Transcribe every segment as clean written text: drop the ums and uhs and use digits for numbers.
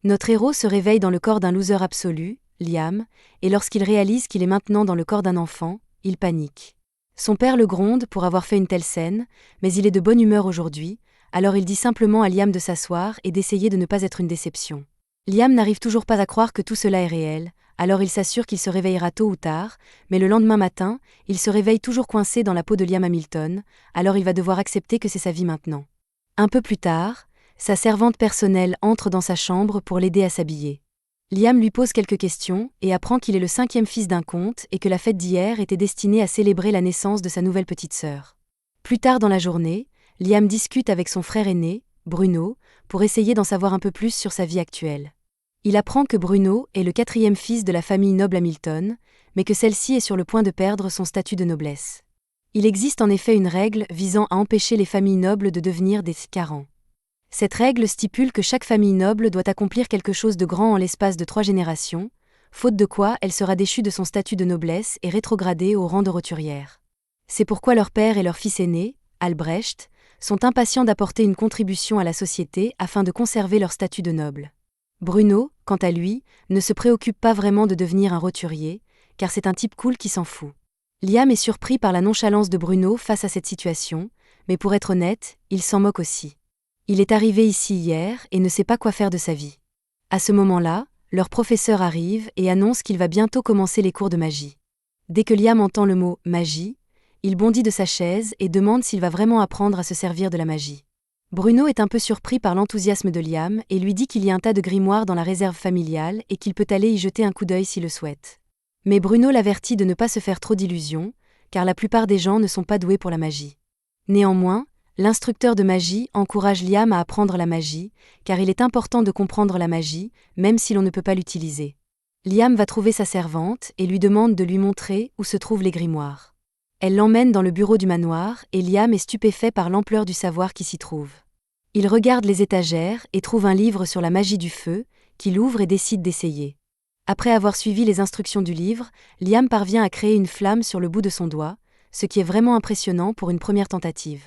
Notre héros se réveille dans le corps d'un loser absolu, Liam, et lorsqu'il réalise qu'il est maintenant dans le corps d'un enfant, il panique. Son père le gronde pour avoir fait une telle scène, mais il est de bonne humeur aujourd'hui, alors il dit simplement à Liam de s'asseoir et d'essayer de ne pas être une déception. Liam n'arrive toujours pas à croire que tout cela est réel, alors il s'assure qu'il se réveillera tôt ou tard, mais le lendemain matin, il se réveille toujours coincé dans la peau de Liam Hamilton, alors il va devoir accepter que c'est sa vie maintenant. Un peu plus tard, sa servante personnelle entre dans sa chambre pour l'aider à s'habiller. Liam lui pose quelques questions et apprend qu'il est le 5e fils d'un comte et que la fête d'hier était destinée à célébrer la naissance de sa nouvelle petite sœur. Plus tard dans la journée, Liam discute avec son frère aîné, Bruno, pour essayer d'en savoir un peu plus sur sa vie actuelle. Il apprend que Bruno est le 4e fils de la famille noble Hamilton, mais que celle-ci est sur le point de perdre son statut de noblesse. Il existe en effet une règle visant à empêcher les familles nobles de devenir des carents. Cette règle stipule que chaque famille noble doit accomplir quelque chose de grand en l'espace de 3 générations, faute de quoi elle sera déchue de son statut de noblesse et rétrogradée au rang de roturière. C'est pourquoi leur père et leur fils aîné, Albrecht, sont impatients d'apporter une contribution à la société afin de conserver leur statut de noble. Bruno, quant à lui, ne se préoccupe pas vraiment de devenir un roturier, car c'est un type cool qui s'en fout. Liam est surpris par la nonchalance de Bruno face à cette situation, mais pour être honnête, il s'en moque aussi. Il est arrivé ici hier et ne sait pas quoi faire de sa vie. À ce moment-là, leur professeur arrive et annonce qu'il va bientôt commencer les cours de magie. Dès que Liam entend le mot « magie », il bondit de sa chaise et demande s'il va vraiment apprendre à se servir de la magie. Bruno est un peu surpris par l'enthousiasme de Liam et lui dit qu'il y a un tas de grimoires dans la réserve familiale et qu'il peut aller y jeter un coup d'œil s'il le souhaite. Mais Bruno l'avertit de ne pas se faire trop d'illusions, car la plupart des gens ne sont pas doués pour la magie. Néanmoins, l'instructeur de magie encourage Liam à apprendre la magie, car il est important de comprendre la magie, même si l'on ne peut pas l'utiliser. Liam va trouver sa servante et lui demande de lui montrer où se trouvent les grimoires. Elle l'emmène dans le bureau du manoir et Liam est stupéfait par l'ampleur du savoir qui s'y trouve. Il regarde les étagères et trouve un livre sur la magie du feu, qu'il ouvre et décide d'essayer. Après avoir suivi les instructions du livre, Liam parvient à créer une flamme sur le bout de son doigt, ce qui est vraiment impressionnant pour une première tentative.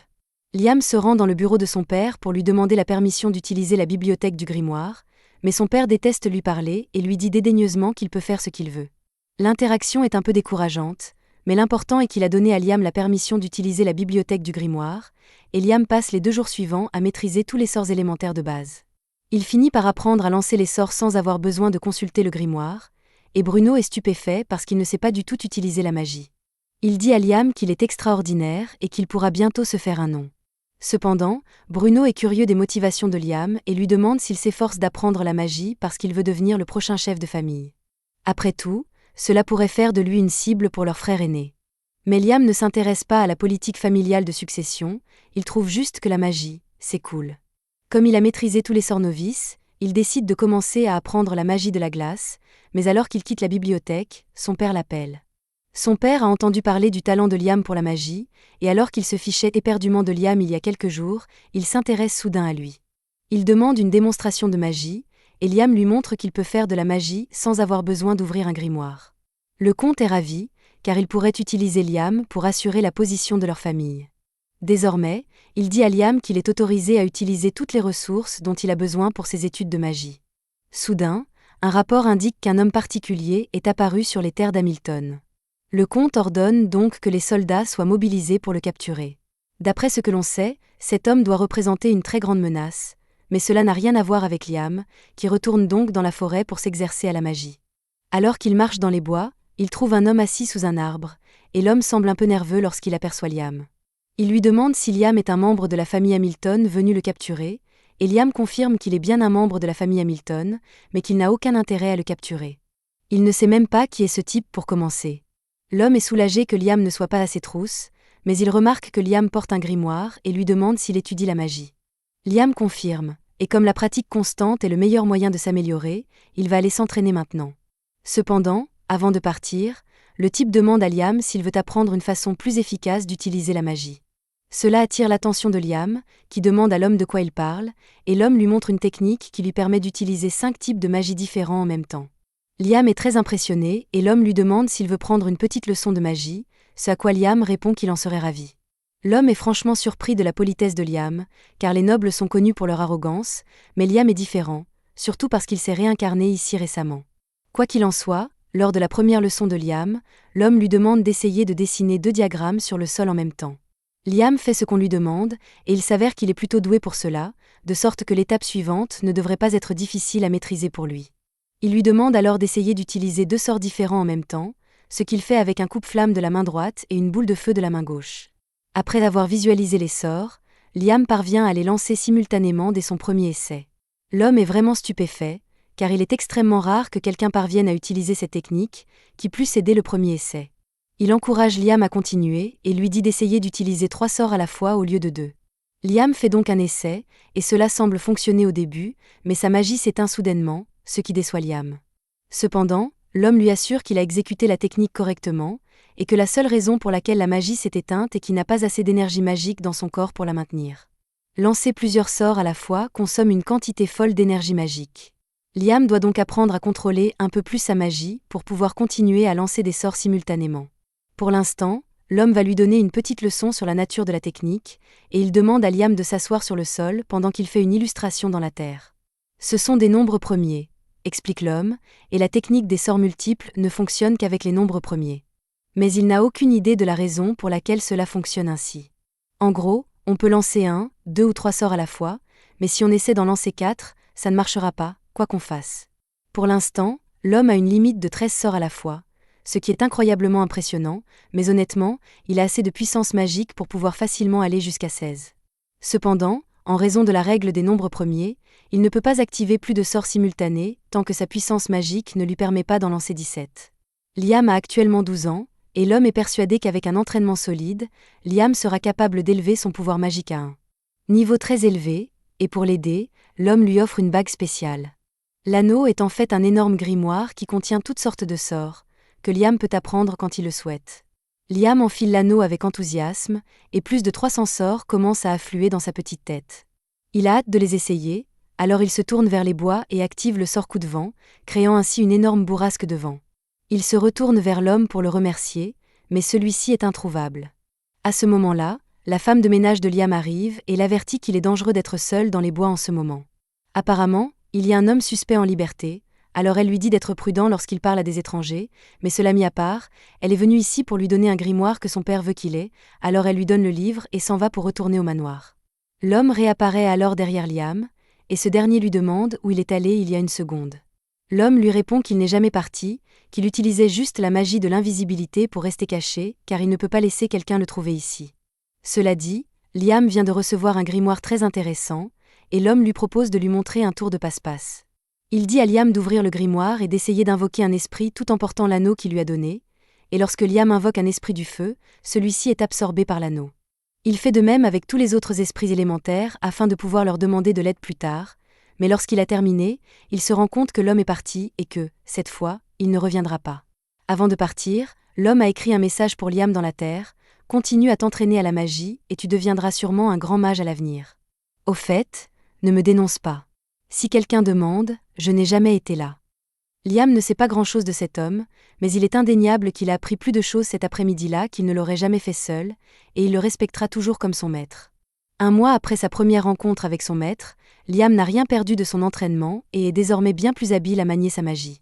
Liam se rend dans le bureau de son père pour lui demander la permission d'utiliser la bibliothèque du grimoire, mais son père déteste lui parler et lui dit dédaigneusement qu'il peut faire ce qu'il veut. L'interaction est un peu décourageante, mais l'important est qu'il a donné à Liam la permission d'utiliser la bibliothèque du grimoire, et Liam passe les 2 jours suivants à maîtriser tous les sorts élémentaires de base. Il finit par apprendre à lancer les sorts sans avoir besoin de consulter le grimoire, et Bruno est stupéfait parce qu'il ne sait pas du tout utiliser la magie. Il dit à Liam qu'il est extraordinaire et qu'il pourra bientôt se faire un nom. Cependant, Bruno est curieux des motivations de Liam et lui demande s'il s'efforce d'apprendre la magie parce qu'il veut devenir le prochain chef de famille. Après tout, cela pourrait faire de lui une cible pour leur frère aîné. Mais Liam ne s'intéresse pas à la politique familiale de succession, il trouve juste que la magie, c'est cool. Comme il a maîtrisé tous les sorts novices, il décide de commencer à apprendre la magie de la glace, mais alors qu'il quitte la bibliothèque, son père l'appelle. Son père a entendu parler du talent de Liam pour la magie, et alors qu'il se fichait éperdument de Liam il y a quelques jours, il s'intéresse soudain à lui. Il demande une démonstration de magie, et Liam lui montre qu'il peut faire de la magie sans avoir besoin d'ouvrir un grimoire. Le comte est ravi, car il pourrait utiliser Liam pour assurer la position de leur famille. Désormais, il dit à Liam qu'il est autorisé à utiliser toutes les ressources dont il a besoin pour ses études de magie. Soudain, un rapport indique qu'un homme particulier est apparu sur les terres d'Hamilton. Le comte ordonne donc que les soldats soient mobilisés pour le capturer. D'après ce que l'on sait, cet homme doit représenter une très grande menace, mais cela n'a rien à voir avec Liam, qui retourne donc dans la forêt pour s'exercer à la magie. Alors qu'il marche dans les bois, il trouve un homme assis sous un arbre, et l'homme semble un peu nerveux lorsqu'il aperçoit Liam. Il lui demande si Liam est un membre de la famille Hamilton venu le capturer, et Liam confirme qu'il est bien un membre de la famille Hamilton, mais qu'il n'a aucun intérêt à le capturer. Il ne sait même pas qui est ce type pour commencer. L'homme est soulagé que Liam ne soit pas à ses trousses, mais il remarque que Liam porte un grimoire et lui demande s'il étudie la magie. Liam confirme, et comme la pratique constante est le meilleur moyen de s'améliorer, il va aller s'entraîner maintenant. Cependant, avant de partir, le type demande à Liam s'il veut apprendre une façon plus efficace d'utiliser la magie. Cela attire l'attention de Liam, qui demande à l'homme de quoi il parle, et l'homme lui montre une technique qui lui permet d'utiliser 5 types de magie différents en même temps. Liam est très impressionné et l'homme lui demande s'il veut prendre une petite leçon de magie, ce à quoi Liam répond qu'il en serait ravi. L'homme est franchement surpris de la politesse de Liam, car les nobles sont connus pour leur arrogance, mais Liam est différent, surtout parce qu'il s'est réincarné ici récemment. Quoi qu'il en soit, lors de la première leçon de Liam, l'homme lui demande d'essayer de dessiner 2 diagrammes sur le sol en même temps. Liam fait ce qu'on lui demande, et il s'avère qu'il est plutôt doué pour cela, de sorte que l'étape suivante ne devrait pas être difficile à maîtriser pour lui. Il lui demande alors d'essayer d'utiliser 2 sorts différents en même temps, ce qu'il fait avec un coupe-flamme de la main droite et une boule de feu de la main gauche. Après avoir visualisé les sorts, Liam parvient à les lancer simultanément dès son premier essai. L'homme est vraiment stupéfait, car il est extrêmement rare que quelqu'un parvienne à utiliser cette technique, qui plus est dès le premier essai. Il encourage Liam à continuer et lui dit d'essayer d'utiliser 3 sorts à la fois au lieu de 2. Liam fait donc un essai, et cela semble fonctionner au début, mais sa magie s'éteint soudainement, ce qui déçoit Liam. Cependant, l'homme lui assure qu'il a exécuté la technique correctement, et que la seule raison pour laquelle la magie s'est éteinte est qu'il n'a pas assez d'énergie magique dans son corps pour la maintenir. Lancer plusieurs sorts à la fois consomme une quantité folle d'énergie magique. Liam doit donc apprendre à contrôler un peu plus sa magie pour pouvoir continuer à lancer des sorts simultanément. Pour l'instant, l'homme va lui donner une petite leçon sur la nature de la technique, et il demande à Liam de s'asseoir sur le sol pendant qu'il fait une illustration dans la terre. Ce sont des nombres premiers, explique l'homme, et la technique des sorts multiples ne fonctionne qu'avec les nombres premiers. Mais il n'a aucune idée de la raison pour laquelle cela fonctionne ainsi. En gros, on peut lancer 1, 2 ou 3 sorts à la fois, mais si on essaie d'en lancer 4, ça ne marchera pas, quoi qu'on fasse. Pour l'instant, l'homme a une limite de 13 sorts à la fois, ce qui est incroyablement impressionnant, mais honnêtement, il a assez de puissance magique pour pouvoir facilement aller jusqu'à 16. Cependant, en raison de la règle des nombres premiers, il ne peut pas activer plus de sorts simultanés tant que sa puissance magique ne lui permet pas d'en lancer 17. Liam a actuellement 12 ans, et l'homme est persuadé qu'avec un entraînement solide, Liam sera capable d'élever son pouvoir magique à 1 niveau très élevé, et pour l'aider, l'homme lui offre une bague spéciale. L'anneau est en fait un énorme grimoire qui contient toutes sortes de sorts, que Liam peut apprendre quand il le souhaite. Liam enfile l'anneau avec enthousiasme, et plus de 300 sorts commencent à affluer dans sa petite tête. Il a hâte de les essayer, alors il se tourne vers les bois et active le sort coup de vent, créant ainsi une énorme bourrasque de vent. Il se retourne vers l'homme pour le remercier, mais celui-ci est introuvable. À ce moment-là, la femme de ménage de Liam arrive et l'avertit qu'il est dangereux d'être seul dans les bois en ce moment. Apparemment, il y a un homme suspect en liberté, alors elle lui dit d'être prudent lorsqu'il parle à des étrangers, mais cela mis à part, elle est venue ici pour lui donner un grimoire que son père veut qu'il ait, alors elle lui donne le livre et s'en va pour retourner au manoir. L'homme réapparaît alors derrière Liam, et ce dernier lui demande où il est allé il y a une seconde. L'homme lui répond qu'il n'est jamais parti, qu'il utilisait juste la magie de l'invisibilité pour rester caché, car il ne peut pas laisser quelqu'un le trouver ici. Cela dit, Liam vient de recevoir un grimoire très intéressant, et l'homme lui propose de lui montrer un tour de passe-passe. Il dit à Liam d'ouvrir le grimoire et d'essayer d'invoquer un esprit tout en portant l'anneau qu'il lui a donné, et lorsque Liam invoque un esprit du feu, celui-ci est absorbé par l'anneau. Il fait de même avec tous les autres esprits élémentaires afin de pouvoir leur demander de l'aide plus tard, mais lorsqu'il a terminé, il se rend compte que l'homme est parti et que, cette fois, il ne reviendra pas. Avant de partir, l'homme a écrit un message pour Liam dans la terre: « Continue à t'entraîner à la magie et tu deviendras sûrement un grand mage à l'avenir. Au fait, ne me dénonce pas. Si quelqu'un demande, je n'ai jamais été là. » Liam ne sait pas grand-chose de cet homme, mais il est indéniable qu'il a appris plus de choses cet après-midi-là qu'il ne l'aurait jamais fait seul, et il le respectera toujours comme son maître. Un mois après sa première rencontre avec son maître, Liam n'a rien perdu de son entraînement et est désormais bien plus habile à manier sa magie.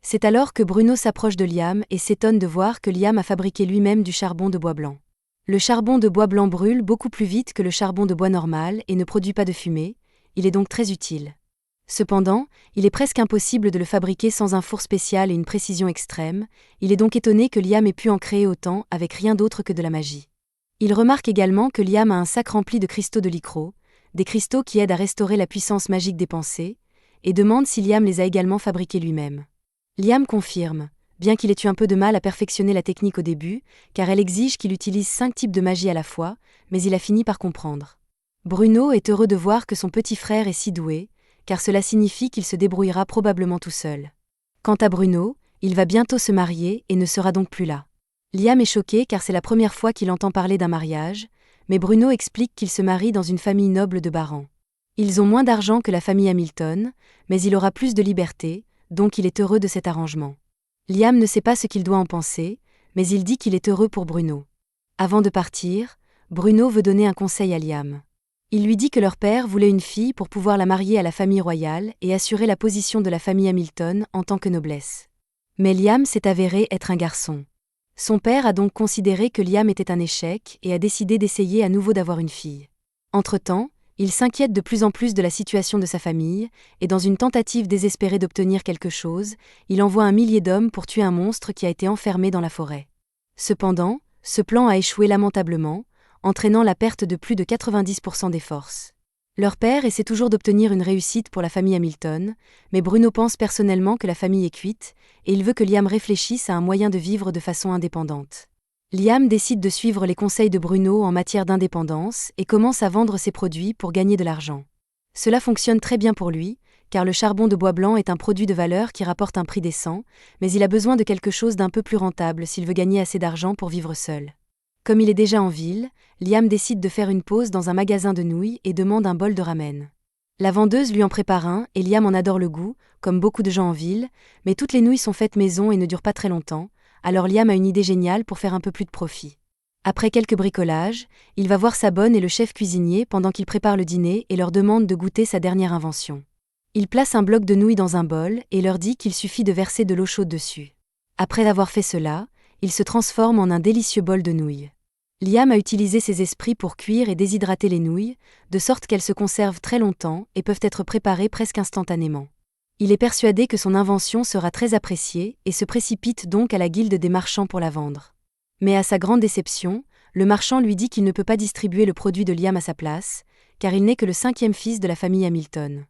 C'est alors que Bruno s'approche de Liam et s'étonne de voir que Liam a fabriqué lui-même du charbon de bois blanc. Le charbon de bois blanc brûle beaucoup plus vite que le charbon de bois normal et ne produit pas de fumée, il est donc très utile. Cependant, il est presque impossible de le fabriquer sans un four spécial et une précision extrême, il est donc étonné que Liam ait pu en créer autant avec rien d'autre que de la magie. Il remarque également que Liam a un sac rempli de cristaux de lycro, des cristaux qui aident à restaurer la puissance magique des pensées, et demande si Liam les a également fabriqués lui-même. Liam confirme, bien qu'il ait eu un peu de mal à perfectionner la technique au début, car elle exige qu'il utilise 5 types de magie à la fois, mais il a fini par comprendre. Bruno est heureux de voir que son petit frère est si doué, car cela signifie qu'il se débrouillera probablement tout seul. Quant à Bruno, il va bientôt se marier et ne sera donc plus là. Liam est choqué car c'est la première fois qu'il entend parler d'un mariage, mais Bruno explique qu'il se marie dans une famille noble de barons. Ils ont moins d'argent que la famille Hamilton, mais il aura plus de liberté, donc il est heureux de cet arrangement. Liam ne sait pas ce qu'il doit en penser, mais il dit qu'il est heureux pour Bruno. Avant de partir, Bruno veut donner un conseil à Liam. Il lui dit que leur père voulait une fille pour pouvoir la marier à la famille royale et assurer la position de la famille Hamilton en tant que noblesse. Mais Liam s'est avéré être un garçon. Son père a donc considéré que Liam était un échec et a décidé d'essayer à nouveau d'avoir une fille. Entre-temps, il s'inquiète de plus en plus de la situation de sa famille, et dans une tentative désespérée d'obtenir quelque chose, il envoie 1 000 d'hommes pour tuer un monstre qui a été enfermé dans la forêt. Cependant, ce plan a échoué lamentablement, entraînant la perte de plus de 90% des forces. Leur père essaie toujours d'obtenir une réussite pour la famille Hamilton, mais Bruno pense personnellement que la famille est cuite, et il veut que Liam réfléchisse à un moyen de vivre de façon indépendante. Liam décide de suivre les conseils de Bruno en matière d'indépendance et commence à vendre ses produits pour gagner de l'argent. Cela fonctionne très bien pour lui, car le charbon de bois blanc est un produit de valeur qui rapporte un prix décent, mais il a besoin de quelque chose d'un peu plus rentable s'il veut gagner assez d'argent pour vivre seul. Comme il est déjà en ville, Liam décide de faire une pause dans un magasin de nouilles et demande un bol de ramen. La vendeuse lui en prépare un et Liam en adore le goût, comme beaucoup de gens en ville, mais toutes les nouilles sont faites maison et ne durent pas très longtemps, alors Liam a une idée géniale pour faire un peu plus de profit. Après quelques bricolages, il va voir sa bonne et le chef cuisinier pendant qu'ils préparent le dîner et leur demande de goûter sa dernière invention. Il place un bloc de nouilles dans un bol et leur dit qu'il suffit de verser de l'eau chaude dessus. Après avoir fait cela, il se transforme en un délicieux bol de nouilles. Liam a utilisé ses esprits pour cuire et déshydrater les nouilles, de sorte qu'elles se conservent très longtemps et peuvent être préparées presque instantanément. Il est persuadé que son invention sera très appréciée et se précipite donc à la guilde des marchands pour la vendre. Mais à sa grande déception, le marchand lui dit qu'il ne peut pas distribuer le produit de Liam à sa place, car il n'est que le 5e fils de la famille Hamilton.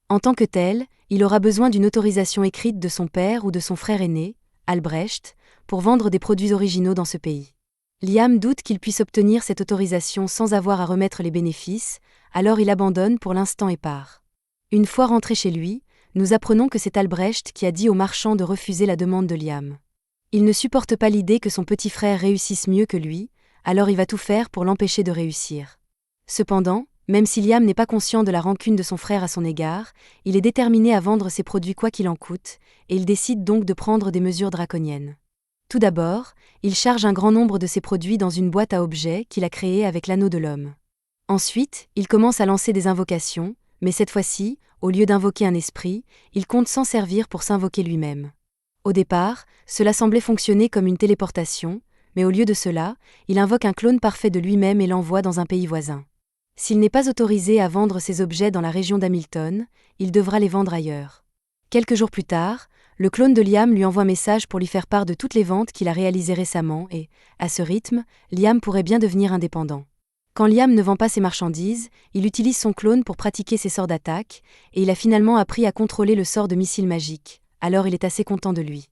En tant que tel, il aura besoin d'une autorisation écrite de son père ou de son frère aîné, Albrecht, pour vendre des produits originaux dans ce pays. Liam doute qu'il puisse obtenir cette autorisation sans avoir à remettre les bénéfices, alors il abandonne pour l'instant et part. Une fois rentré chez lui, nous apprenons que c'est Albrecht qui a dit au marchand de refuser la demande de Liam. Il ne supporte pas l'idée que son petit frère réussisse mieux que lui, alors il va tout faire pour l'empêcher de réussir. Cependant, même si Liam n'est pas conscient de la rancune de son frère à son égard, il est déterminé à vendre ses produits quoi qu'il en coûte, et il décide donc de prendre des mesures draconiennes. Tout d'abord, il charge un grand nombre de ses produits dans une boîte à objets qu'il a créée avec l'anneau de l'homme. Ensuite, il commence à lancer des invocations, mais cette fois-ci, au lieu d'invoquer un esprit, il compte s'en servir pour s'invoquer lui-même. Au départ, cela semblait fonctionner comme une téléportation, mais au lieu de cela, il invoque un clone parfait de lui-même et l'envoie dans un pays voisin. S'il n'est pas autorisé à vendre ces objets dans la région d'Hamilton, il devra les vendre ailleurs. Quelques jours plus tard, le clone de Liam lui envoie un message pour lui faire part de toutes les ventes qu'il a réalisées récemment et, à ce rythme, Liam pourrait bien devenir indépendant. Quand Liam ne vend pas ses marchandises, il utilise son clone pour pratiquer ses sorts d'attaque, et il a finalement appris à contrôler le sort de missile magique, alors il est assez content de lui.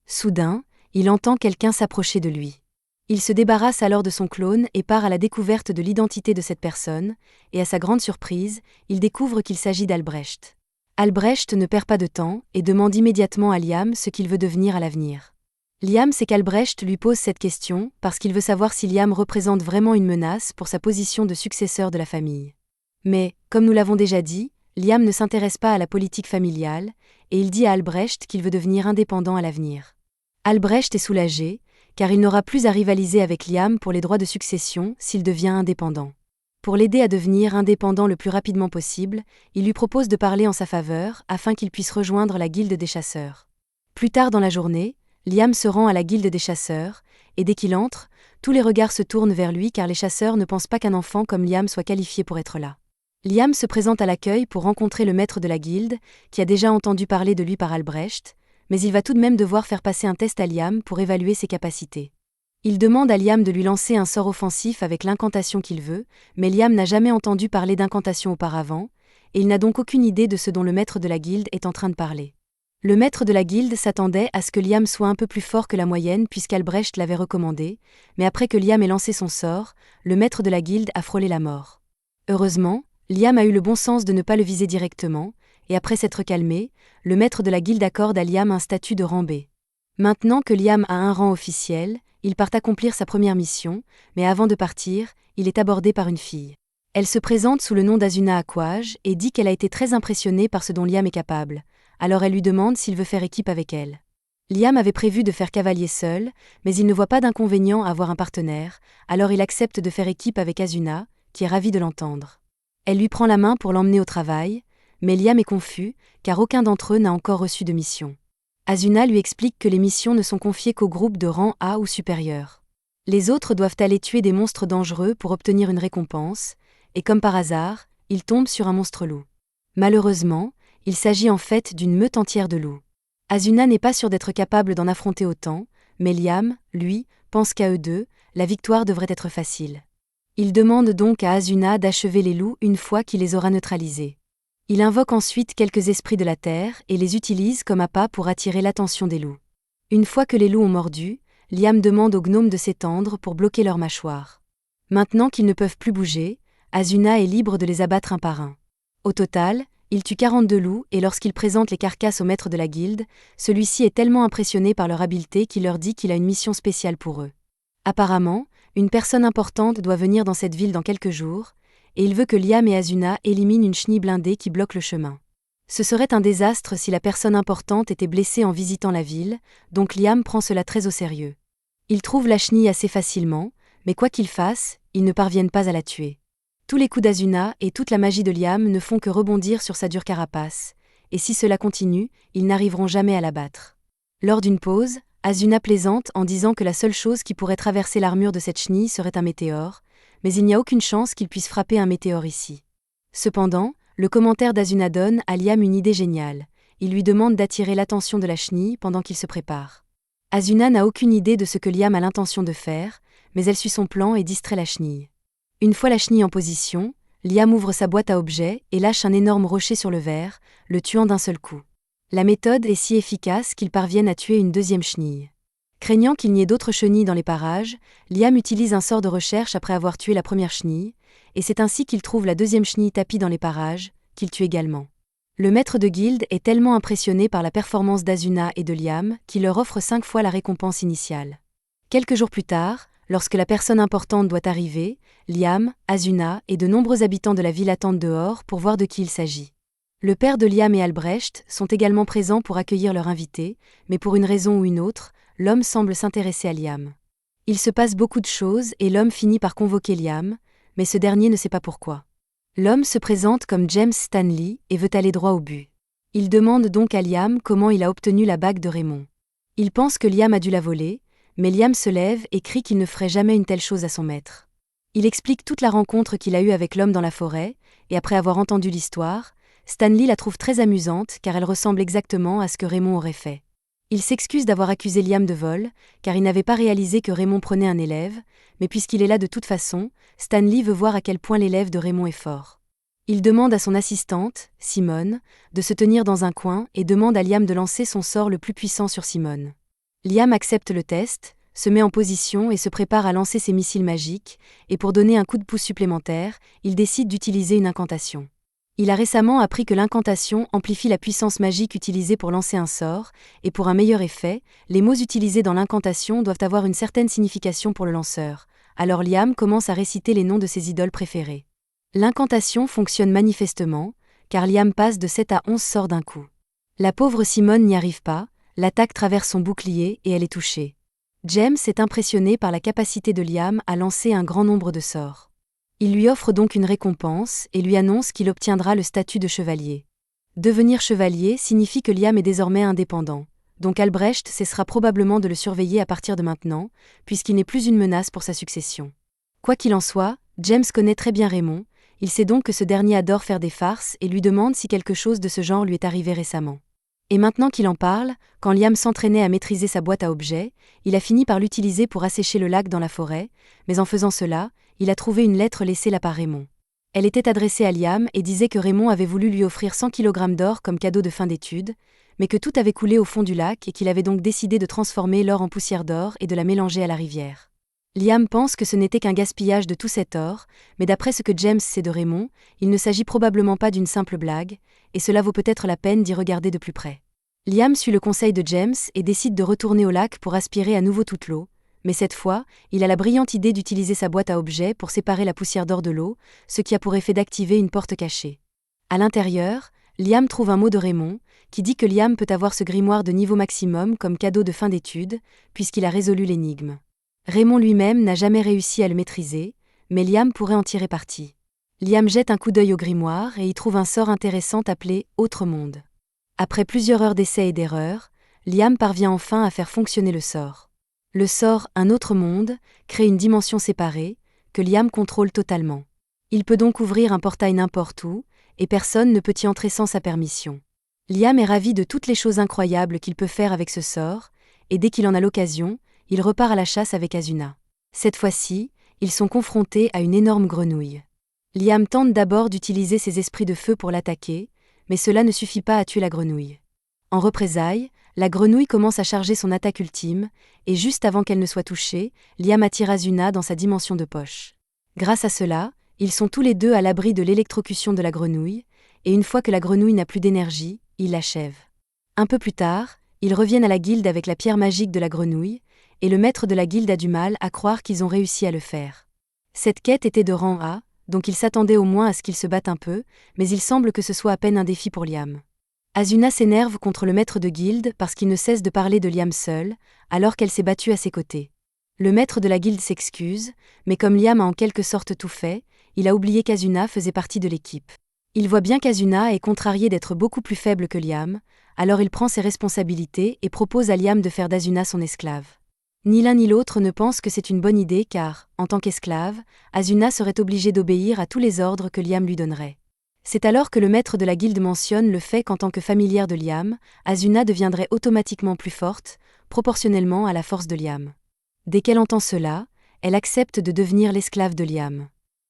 Soudain, il entend quelqu'un s'approcher de lui. Il se débarrasse alors de son clone et part à la découverte de l'identité de cette personne, et à sa grande surprise, il découvre qu'il s'agit d'Albrecht. Albrecht ne perd pas de temps et demande immédiatement à Liam ce qu'il veut devenir à l'avenir. Liam sait qu'Albrecht lui pose cette question parce qu'il veut savoir si Liam représente vraiment une menace pour sa position de successeur de la famille. Mais, comme nous l'avons déjà dit, Liam ne s'intéresse pas à la politique familiale, et il dit à Albrecht qu'il veut devenir indépendant à l'avenir. Albrecht est soulagé, car il n'aura plus à rivaliser avec Liam pour les droits de succession s'il devient indépendant. Pour l'aider à devenir indépendant le plus rapidement possible, il lui propose de parler en sa faveur afin qu'il puisse rejoindre la guilde des chasseurs. Plus tard dans la journée, Liam se rend à la guilde des chasseurs, et dès qu'il entre, tous les regards se tournent vers lui car les chasseurs ne pensent pas qu'un enfant comme Liam soit qualifié pour être là. Liam se présente à l'accueil pour rencontrer le maître de la guilde, qui a déjà entendu parler de lui par Albrecht, mais il va tout de même devoir faire passer un test à Liam pour évaluer ses capacités. Il demande à Liam de lui lancer un sort offensif avec l'incantation qu'il veut, mais Liam n'a jamais entendu parler d'incantation auparavant, et il n'a donc aucune idée de ce dont le maître de la guilde est en train de parler. Le maître de la guilde s'attendait à ce que Liam soit un peu plus fort que la moyenne puisqu'Albrecht l'avait recommandé, mais après que Liam ait lancé son sort, le maître de la guilde a frôlé la mort. Heureusement, Liam a eu le bon sens de ne pas le viser directement, et après s'être calmé, le maître de la guilde accorde à Liam un statut de rang B. Maintenant que Liam a un rang officiel, il part accomplir sa première mission, mais avant de partir, il est abordé par une fille. Elle se présente sous le nom d'Azuna Aquage et dit qu'elle a été très impressionnée par ce dont Liam est capable, alors elle lui demande s'il veut faire équipe avec elle. Liam avait prévu de faire cavalier seul, mais il ne voit pas d'inconvénient à avoir un partenaire, alors il accepte de faire équipe avec Azuna, qui est ravie de l'entendre. Elle lui prend la main pour l'emmener au travail, mais Liam est confus, car aucun d'entre eux n'a encore reçu de mission. Asuna lui explique que les missions ne sont confiées qu'aux groupes de rang A ou supérieur. Les autres doivent aller tuer des monstres dangereux pour obtenir une récompense, et comme par hasard, ils tombent sur un monstre loup. Malheureusement, il s'agit en fait d'une meute entière de loups. Asuna n'est pas sûr d'être capable d'en affronter autant, mais Liam, lui, pense qu'à eux deux, la victoire devrait être facile. Il demande donc à Asuna d'achever les loups une fois qu'il les aura neutralisés. Il invoque ensuite quelques esprits de la terre et les utilise comme appât pour attirer l'attention des loups. Une fois que les loups ont mordu, Liam demande aux gnomes de s'étendre pour bloquer leurs mâchoires. Maintenant qu'ils ne peuvent plus bouger, Asuna est libre de les abattre un par un. Au total, il tue 42 loups et lorsqu'il présente les carcasses au maître de la guilde, celui-ci est tellement impressionné par leur habileté qu'il leur dit qu'il a une mission spéciale pour eux. Apparemment, une personne importante doit venir dans cette ville dans quelques jours, et il veut que Liam et Asuna éliminent une chenille blindée qui bloque le chemin. Ce serait un désastre si la personne importante était blessée en visitant la ville, donc Liam prend cela très au sérieux. Il trouve la chenille assez facilement, mais quoi qu'il fasse, ils ne parviennent pas à la tuer. Tous les coups d'Asuna et toute la magie de Liam ne font que rebondir sur sa dure carapace, et si cela continue, ils n'arriveront jamais à la battre. Lors d'une pause, Asuna plaisante en disant que la seule chose qui pourrait traverser l'armure de cette chenille serait un météore, mais il n'y a aucune chance qu'il puisse frapper un météore ici. Cependant, le commentaire d'Asuna donne à Liam une idée géniale. Il lui demande d'attirer l'attention de la chenille pendant qu'il se prépare. Asuna n'a aucune idée de ce que Liam a l'intention de faire, mais elle suit son plan et distrait la chenille. Une fois la chenille en position, Liam ouvre sa boîte à objets et lâche un énorme rocher sur le verre, le tuant d'un seul coup. La méthode est si efficace qu'ils parviennent à tuer une deuxième chenille. Craignant qu'il n'y ait d'autres chenilles dans les parages, Liam utilise un sort de recherche après avoir tué la première chenille, et c'est ainsi qu'il trouve la deuxième chenille tapie dans les parages, qu'il tue également. Le maître de guilde est tellement impressionné par la performance d'Asuna et de Liam qu'il leur offre 5 fois la récompense initiale. Quelques jours plus tard, lorsque la personne importante doit arriver, Liam, Asuna et de nombreux habitants de la ville attendent dehors pour voir de qui il s'agit. Le père de Liam et Albrecht sont également présents pour accueillir leur invité, mais pour une raison ou une autre, l'homme semble s'intéresser à Liam. Il se passe beaucoup de choses et l'homme finit par convoquer Liam, mais ce dernier ne sait pas pourquoi. L'homme se présente comme James Stanley et veut aller droit au but. Il demande donc à Liam comment il a obtenu la bague de Raymond. Il pense que Liam a dû la voler, mais Liam se lève et crie qu'il ne ferait jamais une telle chose à son maître. Il explique toute la rencontre qu'il a eue avec l'homme dans la forêt, et après avoir entendu l'histoire, Stanley la trouve très amusante car elle ressemble exactement à ce que Raymond aurait fait. Il s'excuse d'avoir accusé Liam de vol, car il n'avait pas réalisé que Raymond prenait un élève, mais puisqu'il est là de toute façon, Stanley veut voir à quel point l'élève de Raymond est fort. Il demande à son assistante, Simone, de se tenir dans un coin et demande à Liam de lancer son sort le plus puissant sur Simone. Liam accepte le test, se met en position et se prépare à lancer ses missiles magiques, et pour donner un coup de pouce supplémentaire, il décide d'utiliser une incantation. Il a récemment appris que l'incantation amplifie la puissance magique utilisée pour lancer un sort, et pour un meilleur effet, les mots utilisés dans l'incantation doivent avoir une certaine signification pour le lanceur. Alors Liam commence à réciter les noms de ses idoles préférées. L'incantation fonctionne manifestement, car Liam passe de 7 à 11 sorts d'un coup. La pauvre Simone n'y arrive pas, l'attaque traverse son bouclier et elle est touchée. James est impressionné par la capacité de Liam à lancer un grand nombre de sorts. Il lui offre donc une récompense et lui annonce qu'il obtiendra le statut de chevalier. Devenir chevalier signifie que Liam est désormais indépendant, donc Albrecht cessera probablement de le surveiller à partir de maintenant, puisqu'il n'est plus une menace pour sa succession. Quoi qu'il en soit, James connaît très bien Raymond, il sait donc que ce dernier adore faire des farces et lui demande si quelque chose de ce genre lui est arrivé récemment. Et maintenant qu'il en parle, quand Liam s'entraînait à maîtriser sa boîte à objets, il a fini par l'utiliser pour assécher le lac dans la forêt, mais en faisant cela, il a trouvé une lettre laissée là par Raymond. Elle était adressée à Liam et disait que Raymond avait voulu lui offrir 100 kg d'or comme cadeau de fin d'études, mais que tout avait coulé au fond du lac et qu'il avait donc décidé de transformer l'or en poussière d'or et de la mélanger à la rivière. Liam pense que ce n'était qu'un gaspillage de tout cet or, mais d'après ce que James sait de Raymond, il ne s'agit probablement pas d'une simple blague, et cela vaut peut-être la peine d'y regarder de plus près. Liam suit le conseil de James et décide de retourner au lac pour aspirer à nouveau toute l'eau, mais cette fois, il a la brillante idée d'utiliser sa boîte à objets pour séparer la poussière d'or de l'eau, ce qui a pour effet d'activer une porte cachée. À l'intérieur, Liam trouve un mot de Raymond, qui dit que Liam peut avoir ce grimoire de niveau maximum comme cadeau de fin d'études, puisqu'il a résolu l'énigme. Raymond lui-même n'a jamais réussi à le maîtriser, mais Liam pourrait en tirer parti. Liam jette un coup d'œil au grimoire et y trouve un sort intéressant appelé « Autre monde ». Après plusieurs heures d'essais et d'erreurs, Liam parvient enfin à faire fonctionner le sort. Le sort « Un autre monde » crée une dimension séparée, que Liam contrôle totalement. Il peut donc ouvrir un portail n'importe où, et personne ne peut y entrer sans sa permission. Liam est ravi de toutes les choses incroyables qu'il peut faire avec ce sort, et dès qu'il en a l'occasion, il repart à la chasse avec Asuna. Cette fois-ci, ils sont confrontés à une énorme grenouille. Liam tente d'abord d'utiliser ses esprits de feu pour l'attaquer, mais cela ne suffit pas à tuer la grenouille. En représailles, la grenouille commence à charger son attaque ultime, et juste avant qu'elle ne soit touchée, Liam attire Asuna dans sa dimension de poche. Grâce à cela, ils sont tous les deux à l'abri de l'électrocution de la grenouille, et une fois que la grenouille n'a plus d'énergie, ils l'achèvent. Un peu plus tard, ils reviennent à la guilde avec la pierre magique de la grenouille, et le maître de la guilde a du mal à croire qu'ils ont réussi à le faire. Cette quête était de rang A, donc il s'attendait au moins à ce qu'ils se battent un peu, mais il semble que ce soit à peine un défi pour Liam. Asuna s'énerve contre le maître de guilde parce qu'il ne cesse de parler de Liam seul, alors qu'elle s'est battue à ses côtés. Le maître de la guilde s'excuse, mais comme Liam a en quelque sorte tout fait, il a oublié qu'Asuna faisait partie de l'équipe. Il voit bien qu'Asuna est contrariée d'être beaucoup plus faible que Liam, alors il prend ses responsabilités et propose à Liam de faire d'Asuna son esclave. Ni l'un ni l'autre ne pense que c'est une bonne idée car, en tant qu'esclave, Asuna serait obligée d'obéir à tous les ordres que Liam lui donnerait. C'est alors que le maître de la guilde mentionne le fait qu'en tant que familière de Liam, Asuna deviendrait automatiquement plus forte, proportionnellement à la force de Liam. Dès qu'elle entend cela, elle accepte de devenir l'esclave de Liam.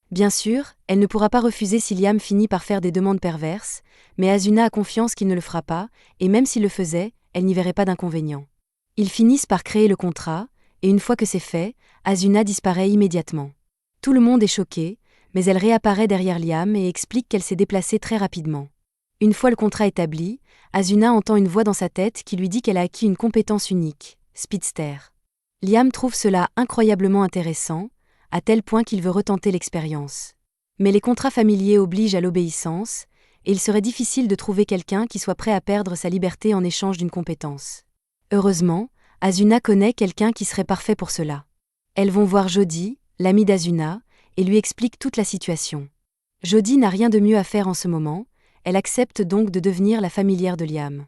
Bien sûr, elle ne pourra pas refuser si Liam finit par faire des demandes perverses, mais Asuna a confiance qu'il ne le fera pas, et même s'il le faisait, elle n'y verrait pas d'inconvénient. Ils finissent par créer le contrat, et une fois que c'est fait, Asuna disparaît immédiatement. Tout le monde est choqué, mais elle réapparaît derrière Liam et explique qu'elle s'est déplacée très rapidement. Une fois le contrat établi, Asuna entend une voix dans sa tête qui lui dit qu'elle a acquis une compétence unique, Speedster. Liam trouve cela incroyablement intéressant, à tel point qu'il veut retenter l'expérience. Mais les contrats familiers obligent à l'obéissance, et il serait difficile de trouver quelqu'un qui soit prêt à perdre sa liberté en échange d'une compétence. Heureusement, Asuna connaît quelqu'un qui serait parfait pour cela. Elles vont voir Jody, l'amie d'Asuna, et lui expliquent toute la situation. Jody n'a rien de mieux à faire en ce moment, elle accepte donc de devenir la familière de Liam.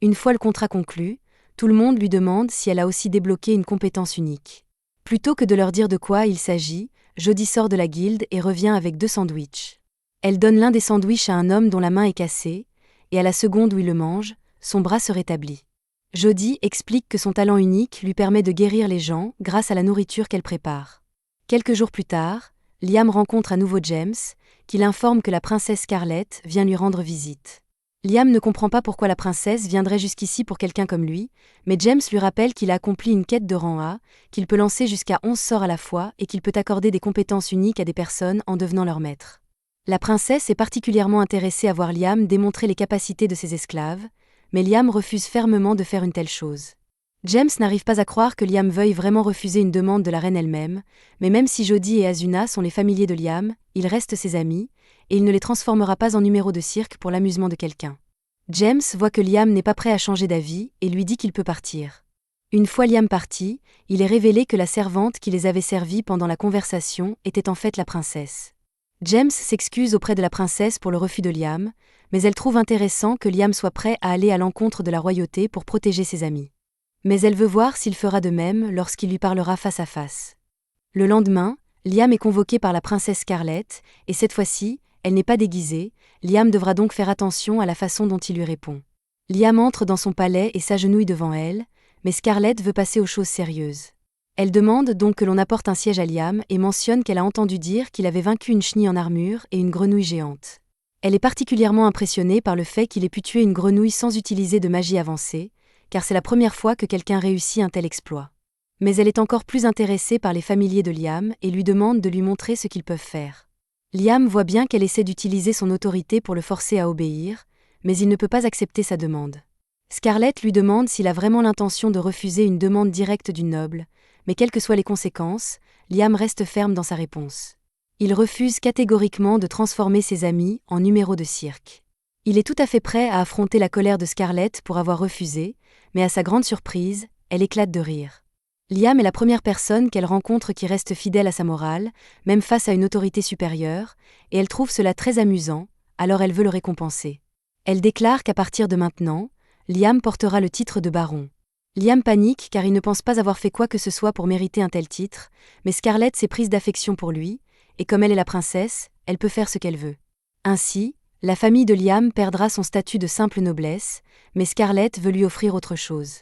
Une fois le contrat conclu, tout le monde lui demande si elle a aussi débloqué une compétence unique. Plutôt que de leur dire de quoi il s'agit, Jody sort de la guilde et revient avec 2 sandwichs. Elle donne l'un des sandwichs à un homme dont la main est cassée, et à la seconde où il le mange, son bras se rétablit. Jody explique que son talent unique lui permet de guérir les gens grâce à la nourriture qu'elle prépare. Quelques jours plus tard, Liam rencontre à nouveau James, qui l'informe que la princesse Scarlett vient lui rendre visite. Liam ne comprend pas pourquoi la princesse viendrait jusqu'ici pour quelqu'un comme lui, mais James lui rappelle qu'il a accompli une quête de rang A, qu'il peut lancer jusqu'à 11 sorts à la fois et qu'il peut accorder des compétences uniques à des personnes en devenant leur maître. La princesse est particulièrement intéressée à voir Liam démontrer les capacités de ses esclaves, mais Liam refuse fermement de faire une telle chose. James n'arrive pas à croire que Liam veuille vraiment refuser une demande de la reine elle-même, mais même si Jody et Asuna sont les familiers de Liam, ils restent ses amis, et il ne les transformera pas en numéros de cirque pour l'amusement de quelqu'un. James voit que Liam n'est pas prêt à changer d'avis et lui dit qu'il peut partir. Une fois Liam parti, il est révélé que la servante qui les avait servis pendant la conversation était en fait la princesse. James s'excuse auprès de la princesse pour le refus de Liam, mais elle trouve intéressant que Liam soit prêt à aller à l'encontre de la royauté pour protéger ses amis. Mais elle veut voir s'il fera de même lorsqu'il lui parlera face à face. Le lendemain, Liam est convoqué par la princesse Scarlett, et cette fois-ci, elle n'est pas déguisée, Liam devra donc faire attention à la façon dont il lui répond. Liam entre dans son palais et s'agenouille devant elle, mais Scarlett veut passer aux choses sérieuses. Elle demande donc que l'on apporte un siège à Liam et mentionne qu'elle a entendu dire qu'il avait vaincu une chenille en armure et une grenouille géante. Elle est particulièrement impressionnée par le fait qu'il ait pu tuer une grenouille sans utiliser de magie avancée, car c'est la première fois que quelqu'un réussit un tel exploit. Mais elle est encore plus intéressée par les familiers de Liam et lui demande de lui montrer ce qu'ils peuvent faire. Liam voit bien qu'elle essaie d'utiliser son autorité pour le forcer à obéir, mais il ne peut pas accepter sa demande. Scarlett lui demande s'il a vraiment l'intention de refuser une demande directe d'une noble, mais quelles que soient les conséquences, Liam reste ferme dans sa réponse. Il refuse catégoriquement de transformer ses amis en numéros de cirque. Il est tout à fait prêt à affronter la colère de Scarlett pour avoir refusé, mais à sa grande surprise, elle éclate de rire. Liam est la première personne qu'elle rencontre qui reste fidèle à sa morale, même face à une autorité supérieure, et elle trouve cela très amusant, alors elle veut le récompenser. Elle déclare qu'à partir de maintenant, Liam portera le titre de baron. Liam panique car il ne pense pas avoir fait quoi que ce soit pour mériter un tel titre, mais Scarlett s'est prise d'affection pour lui, et comme elle est la princesse, elle peut faire ce qu'elle veut. Ainsi, la famille de Liam perdra son statut de simple noblesse, mais Scarlett veut lui offrir autre chose.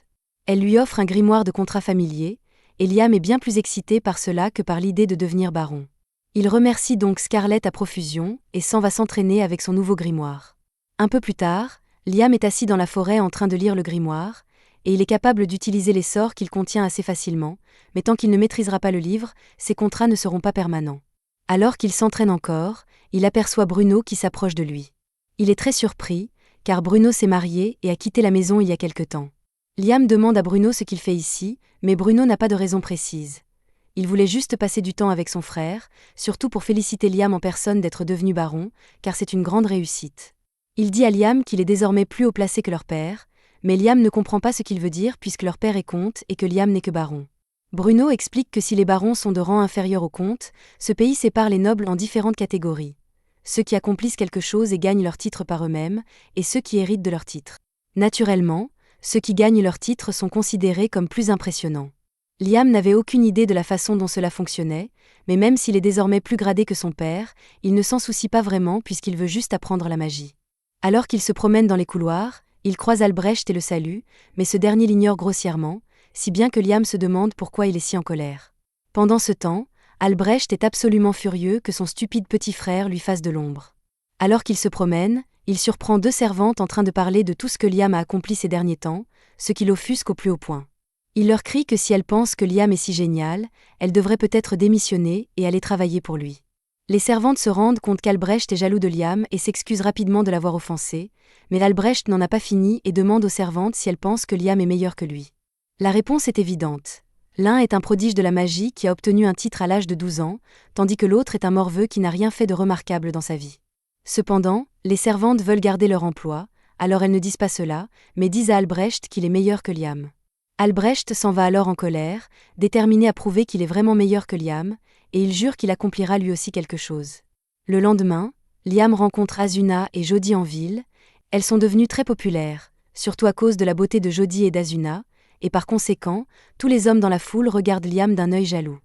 Elle lui offre un grimoire de contrat familier, et Liam est bien plus excité par cela que par l'idée de devenir baron. Il remercie donc Scarlett à profusion et s'en va s'entraîner avec son nouveau grimoire. Un peu plus tard, Liam est assis dans la forêt en train de lire le grimoire, et il est capable d'utiliser les sorts qu'il contient assez facilement, mais tant qu'il ne maîtrisera pas le livre, ses contrats ne seront pas permanents. Alors qu'il s'entraîne encore, il aperçoit Bruno qui s'approche de lui. Il est très surpris, car Bruno s'est marié et a quitté la maison il y a quelque temps. Liam demande à Bruno ce qu'il fait ici, mais Bruno n'a pas de raison précise. Il voulait juste passer du temps avec son frère, surtout pour féliciter Liam en personne d'être devenu baron, car c'est une grande réussite. Il dit à Liam qu'il est désormais plus haut placé que leur père, mais Liam ne comprend pas ce qu'il veut dire puisque leur père est comte et que Liam n'est que baron. Bruno explique que si les barons sont de rang inférieur au comte, ce pays sépare les nobles en différentes catégories. Ceux qui accomplissent quelque chose et gagnent leur titre par eux-mêmes, et ceux qui héritent de leur titre. Naturellement, ceux qui gagnent leur titre sont considérés comme plus impressionnants. Liam n'avait aucune idée de la façon dont cela fonctionnait, mais même s'il est désormais plus gradé que son père, il ne s'en soucie pas vraiment puisqu'il veut juste apprendre la magie. Alors qu'il se promène dans les couloirs, il croise Albrecht et le salue, mais ce dernier l'ignore grossièrement, si bien que Liam se demande pourquoi il est si en colère. Pendant ce temps, Albrecht est absolument furieux que son stupide petit frère lui fasse de l'ombre. Alors qu'il se promène, il surprend deux servantes en train de parler de tout ce que Liam a accompli ces derniers temps, ce qui l'offusque au plus haut point. Il leur crie que si elles pensent que Liam est si génial, elles devraient peut-être démissionner et aller travailler pour lui. Les servantes se rendent compte qu'Albrecht est jaloux de Liam et s'excuse rapidement de l'avoir offensé, mais Albrecht n'en a pas fini et demande aux servantes si elles pensent que Liam est meilleur que lui. La réponse est évidente. L'un est un prodige de la magie qui a obtenu un titre à l'âge de 12 ans, tandis que l'autre est un morveux qui n'a rien fait de remarquable dans sa vie. Cependant, les servantes veulent garder leur emploi, alors elles ne disent pas cela, mais disent à Albrecht qu'il est meilleur que Liam. Albrecht s'en va alors en colère, déterminé à prouver qu'il est vraiment meilleur que Liam, et il jure qu'il accomplira lui aussi quelque chose. Le lendemain, Liam rencontre Asuna et Jodie en ville. Elles sont devenues très populaires, surtout à cause de la beauté de Jodie et d'Asuna, et par conséquent, tous les hommes dans la foule regardent Liam d'un œil jaloux.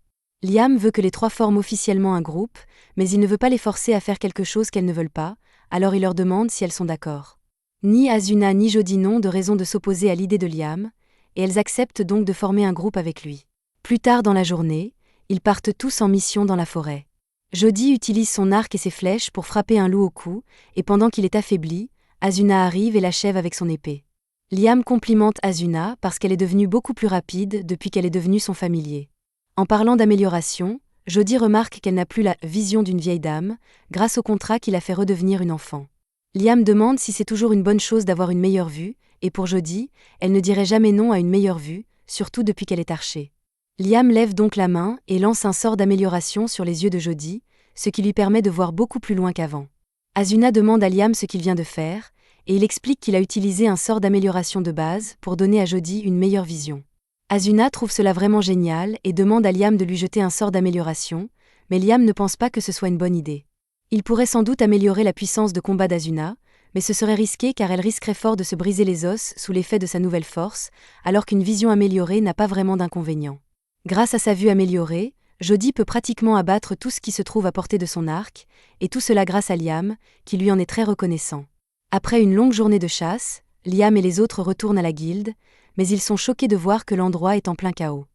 Liam veut que les trois forment officiellement un groupe, mais il ne veut pas les forcer à faire quelque chose qu'elles ne veulent pas, alors il leur demande si elles sont d'accord. Ni Asuna ni Jodie n'ont de raison de s'opposer à l'idée de Liam, et elles acceptent donc de former un groupe avec lui. Plus tard dans la journée, ils partent tous en mission dans la forêt. Jodie utilise son arc et ses flèches pour frapper un loup au cou, et pendant qu'il est affaibli, Asuna arrive et l'achève avec son épée. Liam complimente Asuna parce qu'elle est devenue beaucoup plus rapide depuis qu'elle est devenue son familier. En parlant d'amélioration, Jodie remarque qu'elle n'a plus la vision d'une vieille dame, grâce au contrat qui la fait redevenir une enfant. Liam demande si c'est toujours une bonne chose d'avoir une meilleure vue, et pour Jodie, elle ne dirait jamais non à une meilleure vue, surtout depuis qu'elle est archer. Liam lève donc la main et lance un sort d'amélioration sur les yeux de Jodie, ce qui lui permet de voir beaucoup plus loin qu'avant. Asuna demande à Liam ce qu'il vient de faire, et il explique qu'il a utilisé un sort d'amélioration de base pour donner à Jodie une meilleure vision. Asuna trouve cela vraiment génial et demande à Liam de lui jeter un sort d'amélioration, mais Liam ne pense pas que ce soit une bonne idée. Il pourrait sans doute améliorer la puissance de combat d'Asuna, mais ce serait risqué car elle risquerait fort de se briser les os sous l'effet de sa nouvelle force, alors qu'une vision améliorée n'a pas vraiment d'inconvénient. Grâce à sa vue améliorée, Jodie peut pratiquement abattre tout ce qui se trouve à portée de son arc, et tout cela grâce à Liam, qui lui en est très reconnaissant. Après une longue journée de chasse, Liam et les autres retournent à la guilde, mais ils sont choqués de voir que l'endroit est en plein chaos.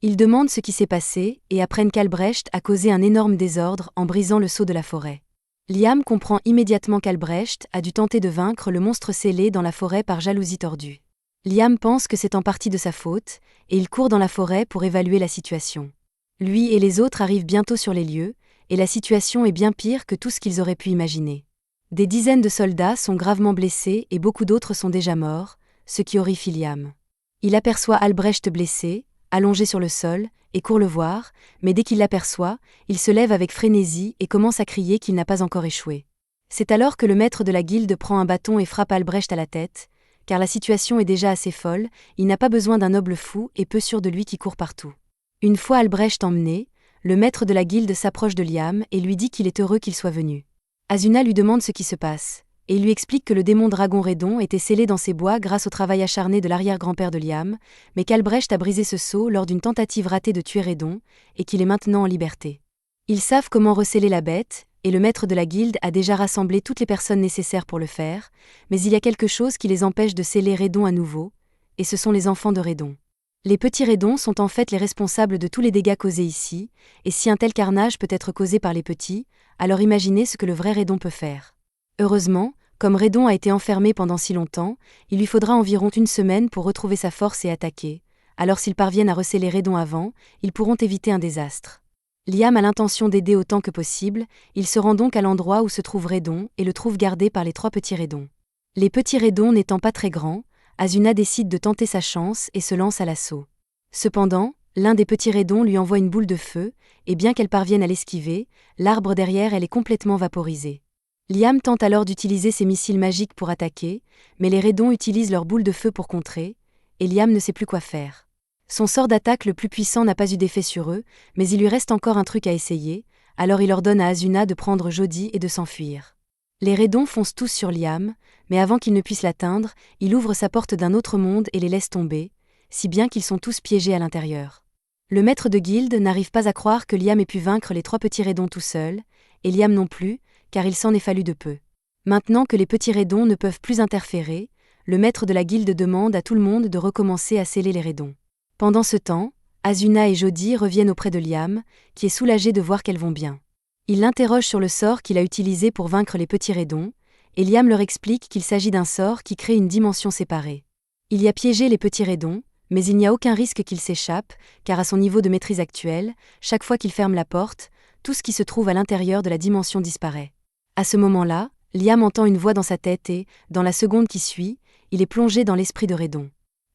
Ils demandent ce qui s'est passé et apprennent qu'Albrecht a causé un énorme désordre en brisant le sceau de la forêt. Liam comprend immédiatement qu'Albrecht a dû tenter de vaincre le monstre scellé dans la forêt par jalousie tordue. Liam pense que c'est en partie de sa faute, et il court dans la forêt pour évaluer la situation. Lui et les autres arrivent bientôt sur les lieux, et la situation est bien pire que tout ce qu'ils auraient pu imaginer. Des dizaines de soldats sont gravement blessés et beaucoup d'autres sont déjà morts, ce qui horrifie Liam. Il aperçoit Albrecht blessé, allongé sur le sol, et court le voir, mais dès qu'il l'aperçoit, il se lève avec frénésie et commence à crier qu'il n'a pas encore échoué. C'est alors que le maître de la guilde prend un bâton et frappe Albrecht à la tête, car la situation est déjà assez folle, il n'a pas besoin d'un noble fou et peu sûr de lui qui court partout. Une fois Albrecht emmené, le maître de la guilde s'approche de Liam et lui dit qu'il est heureux qu'il soit venu. Asuna lui demande ce qui se passe, et il lui explique que le démon dragon Redon était scellé dans ses bois grâce au travail acharné de l'arrière-grand-père de Liam, mais qu'Albrecht a brisé ce sceau lors d'une tentative ratée de tuer Redon, et qu'il est maintenant en liberté. Ils savent comment recéler la bête, et le maître de la guilde a déjà rassemblé toutes les personnes nécessaires pour le faire, mais il y a quelque chose qui les empêche de sceller Redon à nouveau, et ce sont les enfants de Redon. Les petits Redons sont en fait les responsables de tous les dégâts causés ici, et si un tel carnage peut être causé par les petits, alors imaginez ce que le vrai Redon peut faire. Heureusement, comme Redon a été enfermé pendant si longtemps, il lui faudra environ une semaine pour retrouver sa force et attaquer, alors s'ils parviennent à receler Redon avant, ils pourront éviter un désastre. Liam a l'intention d'aider autant que possible, il se rend donc à l'endroit où se trouve Redon et le trouve gardé par les 3 petits Redons. Les petits Redons n'étant pas très grands, Asuna décide de tenter sa chance et se lance à l'assaut. Cependant, l'un des petits Redons lui envoie une boule de feu, et bien qu'elle parvienne à l'esquiver, l'arbre derrière elle est complètement vaporisé. Liam tente alors d'utiliser ses missiles magiques pour attaquer, mais les Redons utilisent leur boule de feu pour contrer, et Liam ne sait plus quoi faire. Son sort d'attaque le plus puissant n'a pas eu d'effet sur eux, mais il lui reste encore un truc à essayer, alors il ordonne à Asuna de prendre Jody et de s'enfuir. Les Redons foncent tous sur Liam, mais avant qu'ils ne puissent l'atteindre, il ouvre sa porte d'un autre monde et les laisse tomber, si bien qu'ils sont tous piégés à l'intérieur. Le maître de guilde n'arrive pas à croire que Liam ait pu vaincre les 3 petits Redons tout seul, et Liam non plus, car il s'en est fallu de peu. Maintenant que les petits Redons ne peuvent plus interférer, le maître de la guilde demande à tout le monde de recommencer à sceller les Redons. Pendant ce temps, Asuna et Jody reviennent auprès de Liam, qui est soulagé de voir qu'elles vont bien. Il l'interroge sur le sort qu'il a utilisé pour vaincre les petits Redons, et Liam leur explique qu'il s'agit d'un sort qui crée une dimension séparée. Il y a piégé les petits Redons, mais il n'y a aucun risque qu'ils s'échappent, car à son niveau de maîtrise actuel, chaque fois qu'il ferme la porte, tout ce qui se trouve à l'intérieur de la dimension disparaît. À ce moment-là, Liam entend une voix dans sa tête et, dans la seconde qui suit, il est plongé dans l'esprit de Redon.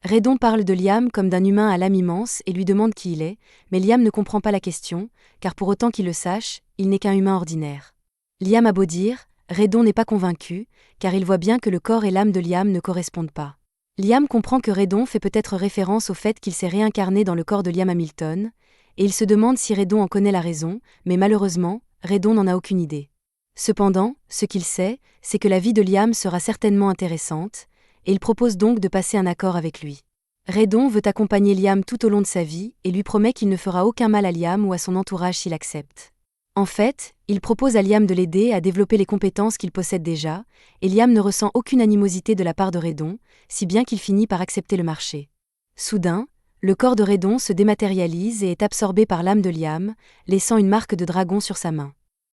Redon parle de Liam comme d'un humain à l'âme immense et lui demande qui il est, mais Liam ne comprend pas la question, car pour autant qu'il le sache, il n'est qu'un humain ordinaire. Liam a beau dire, Redon n'est pas convaincu, car il voit bien que le corps et l'âme de Liam ne correspondent pas. Liam comprend que Redon fait peut-être référence au fait qu'il s'est réincarné dans le corps de Liam Hamilton, et il se demande si Redon en connaît la raison, mais malheureusement, Redon n'en a aucune idée. Cependant, ce qu'il sait, c'est que la vie de Liam sera certainement intéressante, et il propose donc de passer un accord avec lui. Redon veut accompagner Liam tout au long de sa vie et lui promet qu'il ne fera aucun mal à Liam ou à son entourage s'il accepte. En fait, il propose à Liam de l'aider à développer les compétences qu'il possède déjà, et Liam ne ressent aucune animosité de la part de Redon, si bien qu'il finit par accepter le marché. Soudain, le corps de Redon se dématérialise et est absorbé par l'âme de Liam, laissant une marque de dragon sur sa main.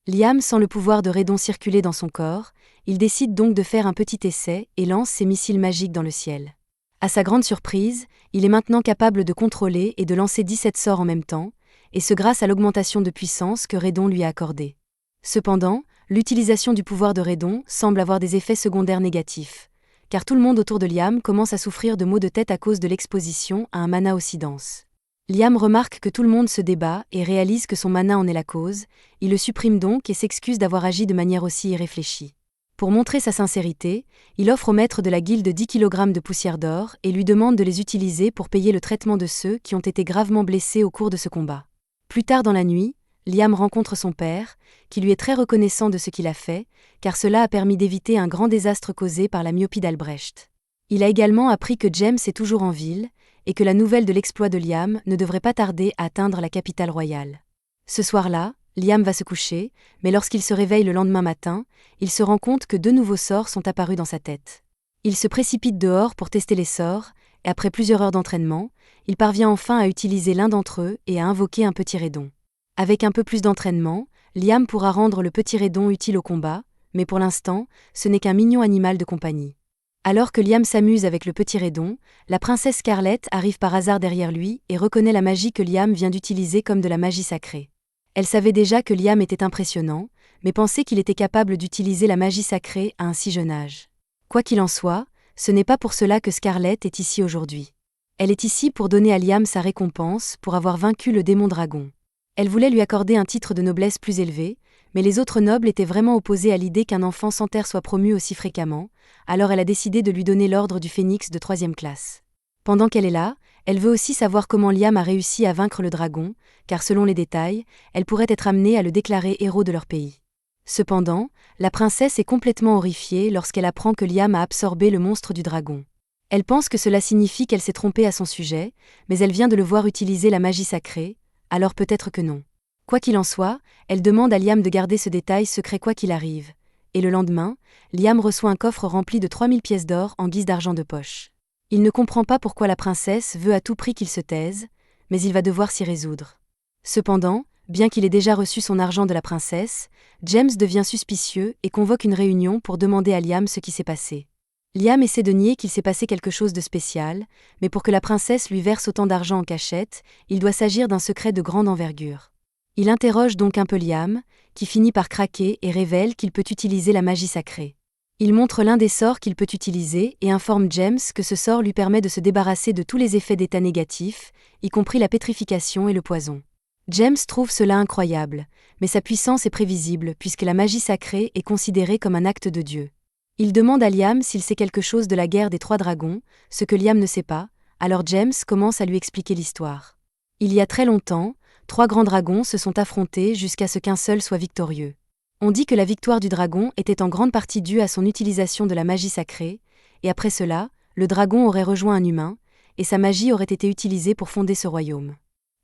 Liam sent le pouvoir de Redon circuler dans son corps, il décide donc de faire un petit essai et lance ses missiles magiques dans le ciel. À sa grande surprise, il est maintenant capable de contrôler et de lancer 17 sorts en même temps, et ce grâce à l'augmentation de puissance que Redon lui a accordée. Cependant, l'utilisation du pouvoir de Redon semble avoir des effets secondaires négatifs, car tout le monde autour de Liam commence à souffrir de maux de tête à cause de l'exposition à un mana aussi dense. Liam remarque que tout le monde se débat et réalise que son mana en est la cause, il le supprime donc et s'excuse d'avoir agi de manière aussi irréfléchie. Pour montrer sa sincérité, il offre au maître de la guilde 10 kg de poussière d'or et lui demande de les utiliser pour payer le traitement de ceux qui ont été gravement blessés au cours de ce combat. Plus tard dans la nuit, Liam rencontre son père, qui lui est très reconnaissant de ce qu'il a fait, car cela a permis d'éviter un grand désastre causé par la myopie d'Albrecht. Il a également appris que James est toujours en ville, et que la nouvelle de l'exploit de Liam ne devrait pas tarder à atteindre la capitale royale. Ce soir-là, Liam va se coucher, mais lorsqu'il se réveille le lendemain matin, il se rend compte que 2 nouveaux sorts sont apparus dans sa tête. Il se précipite dehors pour tester les sorts, et après plusieurs heures d'entraînement, il parvient enfin à utiliser l'un d'entre eux et à invoquer un petit Redon. Avec un peu plus d'entraînement, Liam pourra rendre le petit Redon utile au combat, mais pour l'instant, ce n'est qu'un mignon animal de compagnie. Alors que Liam s'amuse avec le petit Redon, la princesse Scarlett arrive par hasard derrière lui et reconnaît la magie que Liam vient d'utiliser comme de la magie sacrée. Elle savait déjà que Liam était impressionnant, mais pensait qu'il était capable d'utiliser la magie sacrée à un si jeune âge. Quoi qu'il en soit, ce n'est pas pour cela que Scarlett est ici aujourd'hui. Elle est ici pour donner à Liam sa récompense pour avoir vaincu le démon dragon. Elle voulait lui accorder un titre de noblesse plus élevé, Mais les autres nobles étaient vraiment opposés à l'idée qu'un enfant sans terre soit promu aussi fréquemment, alors elle a décidé de lui donner l'ordre du phénix de 3e classe. Pendant qu'elle est là, elle veut aussi savoir comment Liam a réussi à vaincre le dragon, car selon les détails, elle pourrait être amenée à le déclarer héros de leur pays. Cependant, la princesse est complètement horrifiée lorsqu'elle apprend que Liam a absorbé le monstre du dragon. Elle pense que cela signifie qu'elle s'est trompée à son sujet, mais elle vient de le voir utiliser la magie sacrée, alors peut-être que non. Quoi qu'il en soit, elle demande à Liam de garder ce détail secret quoi qu'il arrive. Et le lendemain, Liam reçoit un coffre rempli de 3000 pièces d'or en guise d'argent de poche. Il ne comprend pas pourquoi la princesse veut à tout prix qu'il se taise, mais il va devoir s'y résoudre. Cependant, bien qu'il ait déjà reçu son argent de la princesse, James devient suspicieux et convoque une réunion pour demander à Liam ce qui s'est passé. Liam essaie de nier qu'il s'est passé quelque chose de spécial, mais pour que la princesse lui verse autant d'argent en cachette, il doit s'agir d'un secret de grande envergure. Il interroge donc un peu Liam, qui finit par craquer et révèle qu'il peut utiliser la magie sacrée. Il montre l'un des sorts qu'il peut utiliser et informe James que ce sort lui permet de se débarrasser de tous les effets d'état négatifs, y compris la pétrification et le poison. James trouve cela incroyable, mais sa puissance est prévisible puisque la magie sacrée est considérée comme un acte de Dieu. Il demande à Liam s'il sait quelque chose de la guerre des 3 dragons, ce que Liam ne sait pas, alors James commence à lui expliquer l'histoire. Il y a très longtemps, 3 grands dragons se sont affrontés jusqu'à ce qu'un seul soit victorieux. On dit que la victoire du dragon était en grande partie due à son utilisation de la magie sacrée, et après cela, le dragon aurait rejoint un humain, et sa magie aurait été utilisée pour fonder ce royaume.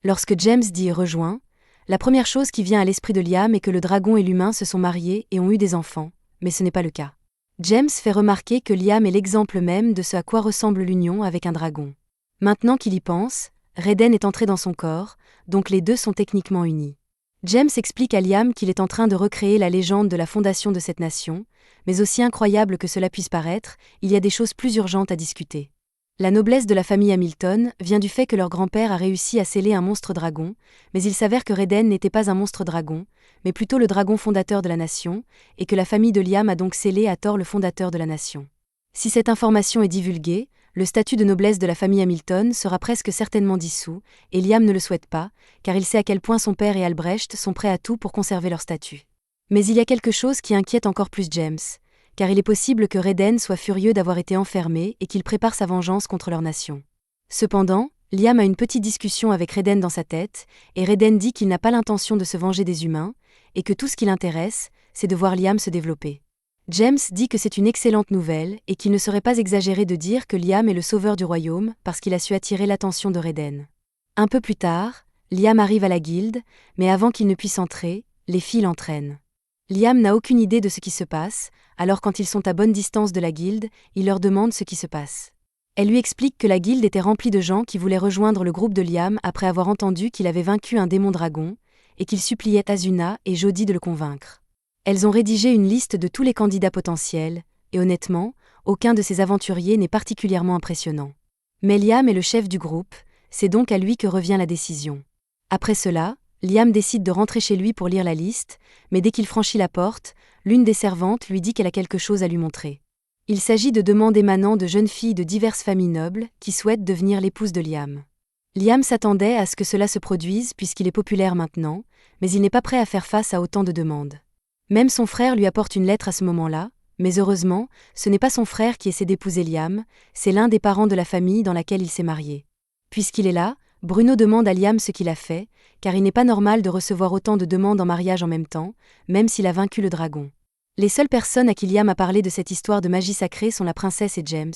Lorsque James dit « rejoint », la première chose qui vient à l'esprit de Liam est que le dragon et l'humain se sont mariés et ont eu des enfants, mais ce n'est pas le cas. James fait remarquer que Liam est l'exemple même de ce à quoi ressemble l'union avec un dragon. Maintenant qu'il y pense, Reden est entré dans son corps, donc les deux sont techniquement unis. James explique à Liam qu'il est en train de recréer la légende de la fondation de cette nation, mais aussi incroyable que cela puisse paraître, il y a des choses plus urgentes à discuter. La noblesse de la famille Hamilton vient du fait que leur grand-père a réussi à sceller un monstre dragon, mais il s'avère que Reden n'était pas un monstre dragon, mais plutôt le dragon fondateur de la nation, et que la famille de Liam a donc scellé à tort le fondateur de la nation. Si cette information est divulguée, le statut de noblesse de la famille Hamilton sera presque certainement dissous, et Liam ne le souhaite pas, car il sait à quel point son père et Albrecht sont prêts à tout pour conserver leur statut. Mais il y a quelque chose qui inquiète encore plus James, car il est possible que Reden soit furieux d'avoir été enfermé et qu'il prépare sa vengeance contre leur nation. Cependant, Liam a une petite discussion avec Reden dans sa tête, et Reden dit qu'il n'a pas l'intention de se venger des humains, et que tout ce qui l'intéresse, c'est de voir Liam se développer. James dit que c'est une excellente nouvelle et qu'il ne serait pas exagéré de dire que Liam est le sauveur du royaume parce qu'il a su attirer l'attention de Reden. Un peu plus tard, Liam arrive à la guilde, mais avant qu'il ne puisse entrer, les filles l'entraînent. Liam n'a aucune idée de ce qui se passe, alors quand ils sont à bonne distance de la guilde, il leur demande ce qui se passe. Elle lui explique que la guilde était remplie de gens qui voulaient rejoindre le groupe de Liam après avoir entendu qu'il avait vaincu un démon dragon, et qu'il suppliait Asuna et Jody de le convaincre. Elles ont rédigé une liste de tous les candidats potentiels, et honnêtement, aucun de ces aventuriers n'est particulièrement impressionnant. Mais Liam est le chef du groupe, c'est donc à lui que revient la décision. Après cela, Liam décide de rentrer chez lui pour lire la liste, mais dès qu'il franchit la porte, l'une des servantes lui dit qu'elle a quelque chose à lui montrer. Il s'agit de demandes émanant de jeunes filles de diverses familles nobles qui souhaitent devenir l'épouse de Liam. Liam s'attendait à ce que cela se produise puisqu'il est populaire maintenant, mais il n'est pas prêt à faire face à autant de demandes. Même son frère lui apporte une lettre à ce moment-là, mais heureusement, ce n'est pas son frère qui essaie d'épouser Liam, c'est l'un des parents de la famille dans laquelle il s'est marié. Puisqu'il est là, Bruno demande à Liam ce qu'il a fait, car il n'est pas normal de recevoir autant de demandes en mariage en même temps, même s'il a vaincu le dragon. Les seules personnes à qui Liam a parlé de cette histoire de magie sacrée sont la princesse et James,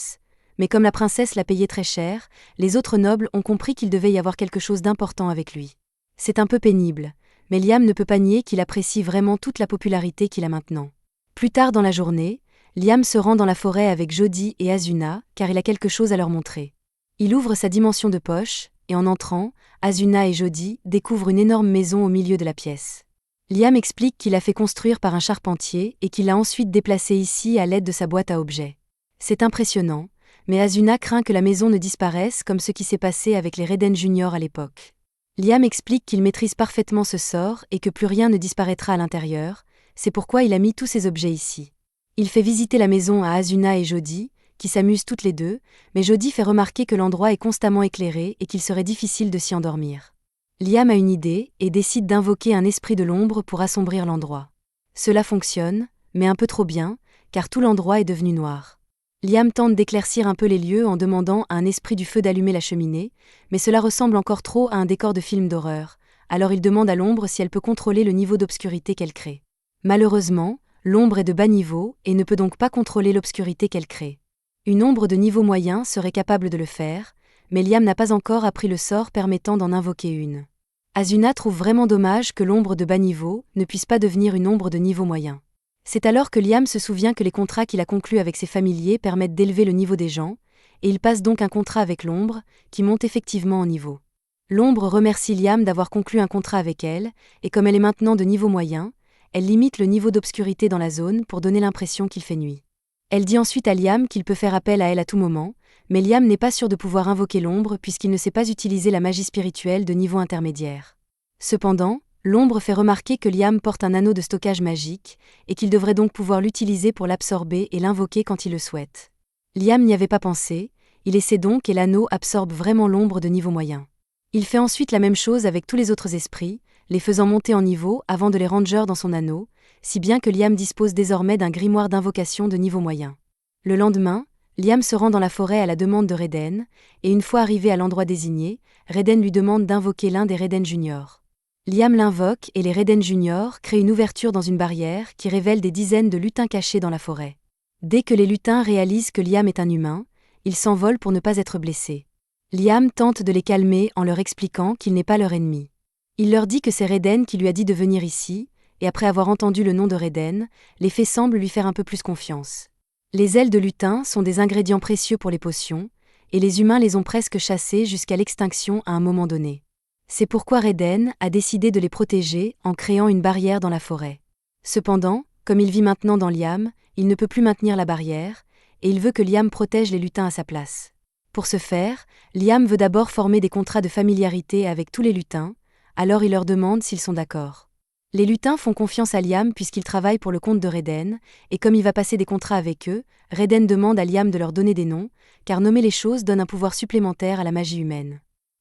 mais comme la princesse l'a payé très cher, les autres nobles ont compris qu'il devait y avoir quelque chose d'important avec lui. C'est un peu pénible, mais Liam ne peut pas nier qu'il apprécie vraiment toute la popularité qu'il a maintenant. Plus tard dans la journée, Liam se rend dans la forêt avec Jody et Asuna, car il a quelque chose à leur montrer. Il ouvre sa dimension de poche, et en entrant, Asuna et Jody découvrent une énorme maison au milieu de la pièce. Liam explique qu'il l'a fait construire par un charpentier et qu'il l'a ensuite déplacée ici à l'aide de sa boîte à objets. C'est impressionnant, mais Asuna craint que la maison ne disparaisse comme ce qui s'est passé avec les Reden Junior à l'époque. Liam explique qu'il maîtrise parfaitement ce sort et que plus rien ne disparaîtra à l'intérieur, c'est pourquoi il a mis tous ses objets ici. Il fait visiter la maison à Asuna et Jody, qui s'amusent toutes les deux, mais Jody fait remarquer que l'endroit est constamment éclairé et qu'il serait difficile de s'y endormir. Liam a une idée et décide d'invoquer un esprit de l'ombre pour assombrir l'endroit. Cela fonctionne, mais un peu trop bien, car tout l'endroit est devenu noir. Liam tente d'éclaircir un peu les lieux en demandant à un esprit du feu d'allumer la cheminée, mais cela ressemble encore trop à un décor de film d'horreur, alors il demande à l'ombre si elle peut contrôler le niveau d'obscurité qu'elle crée. Malheureusement, l'ombre est de bas niveau et ne peut donc pas contrôler l'obscurité qu'elle crée. Une ombre de niveau moyen serait capable de le faire, mais Liam n'a pas encore appris le sort permettant d'en invoquer une. Asuna trouve vraiment dommage que l'ombre de bas niveau ne puisse pas devenir une ombre de niveau moyen. C'est alors que Liam se souvient que les contrats qu'il a conclus avec ses familiers permettent d'élever le niveau des gens, et il passe donc un contrat avec l'ombre, qui monte effectivement en niveau. L'ombre remercie Liam d'avoir conclu un contrat avec elle, et comme elle est maintenant de niveau moyen, elle limite le niveau d'obscurité dans la zone pour donner l'impression qu'il fait nuit. Elle dit ensuite à Liam qu'il peut faire appel à elle à tout moment, mais Liam n'est pas sûr de pouvoir invoquer l'ombre puisqu'il ne sait pas utiliser la magie spirituelle de niveau intermédiaire. Cependant, l'ombre fait remarquer que Liam porte un anneau de stockage magique, et qu'il devrait donc pouvoir l'utiliser pour l'absorber et l'invoquer quand il le souhaite. Liam n'y avait pas pensé, il essaie donc et l'anneau absorbe vraiment l'ombre de niveau moyen. Il fait ensuite la même chose avec tous les autres esprits, les faisant monter en niveau avant de les ranger dans son anneau, si bien que Liam dispose désormais d'un grimoire d'invocation de niveau moyen. Le lendemain, Liam se rend dans la forêt à la demande de Reden, et une fois arrivé à l'endroit désigné, Reden lui demande d'invoquer l'un des Reden Juniors. Liam l'invoque et les Reden Juniors créent une ouverture dans une barrière qui révèle des dizaines de lutins cachés dans la forêt. Dès que les lutins réalisent que Liam est un humain, ils s'envolent pour ne pas être blessés. Liam tente de les calmer en leur expliquant qu'il n'est pas leur ennemi. Il leur dit que c'est Reden qui lui a dit de venir ici, et après avoir entendu le nom de Reden, les faits semblent lui faire un peu plus confiance. Les ailes de lutin sont des ingrédients précieux pour les potions, et les humains les ont presque chassés jusqu'à l'extinction à un moment donné. C'est pourquoi Reden a décidé de les protéger en créant une barrière dans la forêt. Cependant, comme il vit maintenant dans Liam, il ne peut plus maintenir la barrière, et il veut que Liam protège les lutins à sa place. Pour ce faire, Liam veut d'abord former des contrats de familiarité avec tous les lutins, alors il leur demande s'ils sont d'accord. Les lutins font confiance à Liam puisqu'ils travaillent pour le compte de Reden, et comme il va passer des contrats avec eux, Reden demande à Liam de leur donner des noms, car nommer les choses donne un pouvoir supplémentaire à la magie humaine.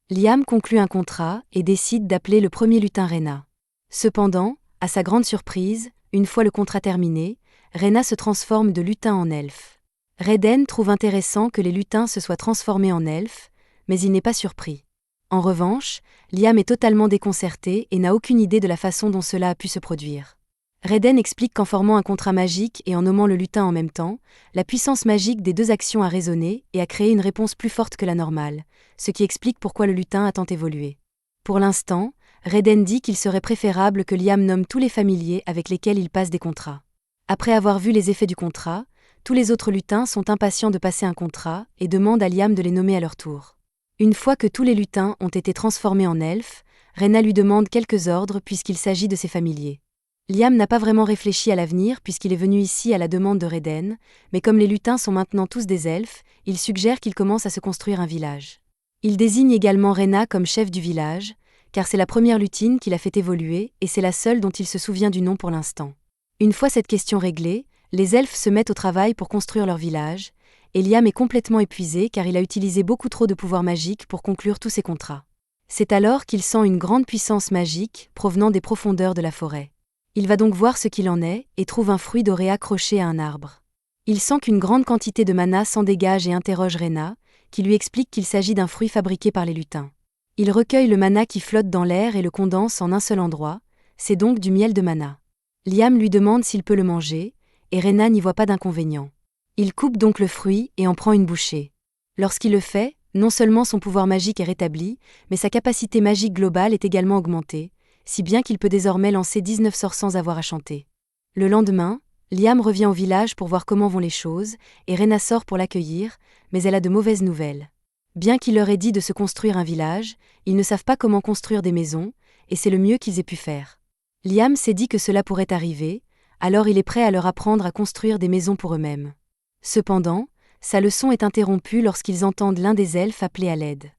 Liam conclut un contrat et décide d'appeler le premier lutin Rena. Cependant, à sa grande surprise, une fois le contrat terminé, Rena se transforme de lutin en elfe. Reden trouve intéressant que les lutins se soient transformés en elfes, mais il n'est pas surpris. En revanche, Liam est totalement déconcerté et n'a aucune idée de la façon dont cela a pu se produire. Reden explique qu'en formant un contrat magique et en nommant le lutin en même temps, la puissance magique des deux actions a résonné et a créé une réponse plus forte que la normale, ce qui explique pourquoi le lutin a tant évolué. Pour l'instant, Reden dit qu'il serait préférable que Liam nomme tous les familiers avec lesquels il passe des contrats. Après avoir vu les effets du contrat, tous les autres lutins sont impatients de passer un contrat et demandent à Liam de les nommer à leur tour. Une fois que tous les lutins ont été transformés en elfes, Rena lui demande quelques ordres puisqu'il s'agit de ses familiers. Liam n'a pas vraiment réfléchi à l'avenir puisqu'il est venu ici à la demande de Reden, mais comme les lutins sont maintenant tous des elfes, il suggère qu'il commence à se construire un village. Il désigne également Rena comme chef du village, car c'est la première lutine qu'il a fait évoluer et c'est la seule dont il se souvient du nom pour l'instant. Une fois cette question réglée, les elfes se mettent au travail pour construire leur village, et Liam est complètement épuisé car il a utilisé beaucoup trop de pouvoirs magiques pour conclure tous ses contrats. C'est alors qu'il sent une grande puissance magique provenant des profondeurs de la forêt. Il va donc voir ce qu'il en est et trouve un fruit doré accroché à un arbre. Il sent qu'une grande quantité de mana s'en dégage et interroge Rena, qui lui explique qu'il s'agit d'un fruit fabriqué par les lutins. Il recueille le mana qui flotte dans l'air et le condense en un seul endroit, c'est donc du miel de mana. Liam lui demande s'il peut le manger, et Rena n'y voit pas d'inconvénient. Il coupe donc le fruit et en prend une bouchée. Lorsqu'il le fait, non seulement son pouvoir magique est rétabli, mais sa capacité magique globale est également augmentée, si bien qu'il peut désormais lancer 19 sorts sans avoir à chanter. Le lendemain, Liam revient au village pour voir comment vont les choses, et Rena sort pour l'accueillir, mais elle a de mauvaises nouvelles. Bien qu'il leur ait dit de se construire un village, ils ne savent pas comment construire des maisons, et c'est le mieux qu'ils aient pu faire. Liam s'est dit que cela pourrait arriver, alors il est prêt à leur apprendre à construire des maisons pour eux-mêmes. Cependant, sa leçon est interrompue lorsqu'ils entendent l'un des elfes appeler à l'aide.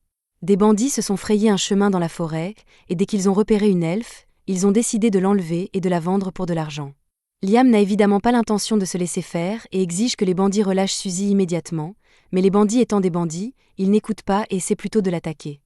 Des bandits se sont frayés un chemin dans la forêt, et dès qu'ils ont repéré une elfe, ils ont décidé de l'enlever et de la vendre pour de l'argent. Liam n'a évidemment pas l'intention de se laisser faire et exige que les bandits relâchent Suzy immédiatement, mais les bandits étant des bandits, ils n'écoutent pas et essaient plutôt de l'attaquer.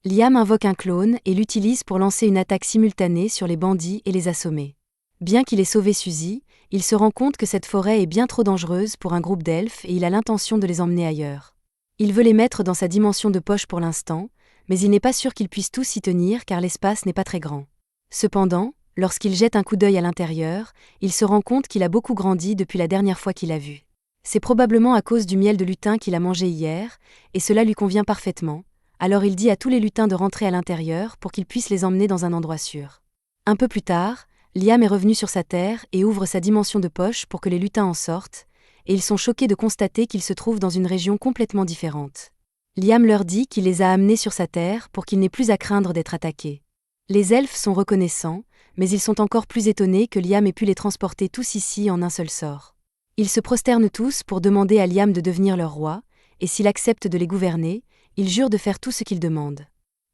Liam invoque un clone et l'utilise pour lancer une attaque simultanée sur les bandits et les assommer. Bien qu'il ait sauvé Suzy, il se rend compte que cette forêt est bien trop dangereuse pour un groupe d'elfes et il a l'intention de les emmener ailleurs. Il veut les mettre dans sa dimension de poche pour l'instant, mais il n'est pas sûr qu'ils puissent tous s'y tenir car l'espace n'est pas très grand. Cependant, lorsqu'il jette un coup d'œil à l'intérieur, il se rend compte qu'il a beaucoup grandi depuis la dernière fois qu'il l'a vu. C'est probablement à cause du miel de lutin qu'il a mangé hier, et cela lui convient parfaitement, alors il dit à tous les lutins de rentrer à l'intérieur pour qu'ils puissent les emmener dans un endroit sûr. Un peu plus tard, Liam est revenu sur sa terre et ouvre sa dimension de poche pour que les lutins en sortent, et ils sont choqués de constater qu'ils se trouvent dans une région complètement différente. Liam leur dit qu'il les a amenés sur sa terre pour qu'ils n'aient plus à craindre d'être attaqués. Les elfes sont reconnaissants, mais ils sont encore plus étonnés que Liam ait pu les transporter tous ici en un seul sort. Ils se prosternent tous pour demander à Liam de devenir leur roi, et s'il accepte de les gouverner, ils jurent de faire tout ce qu'ils demandent.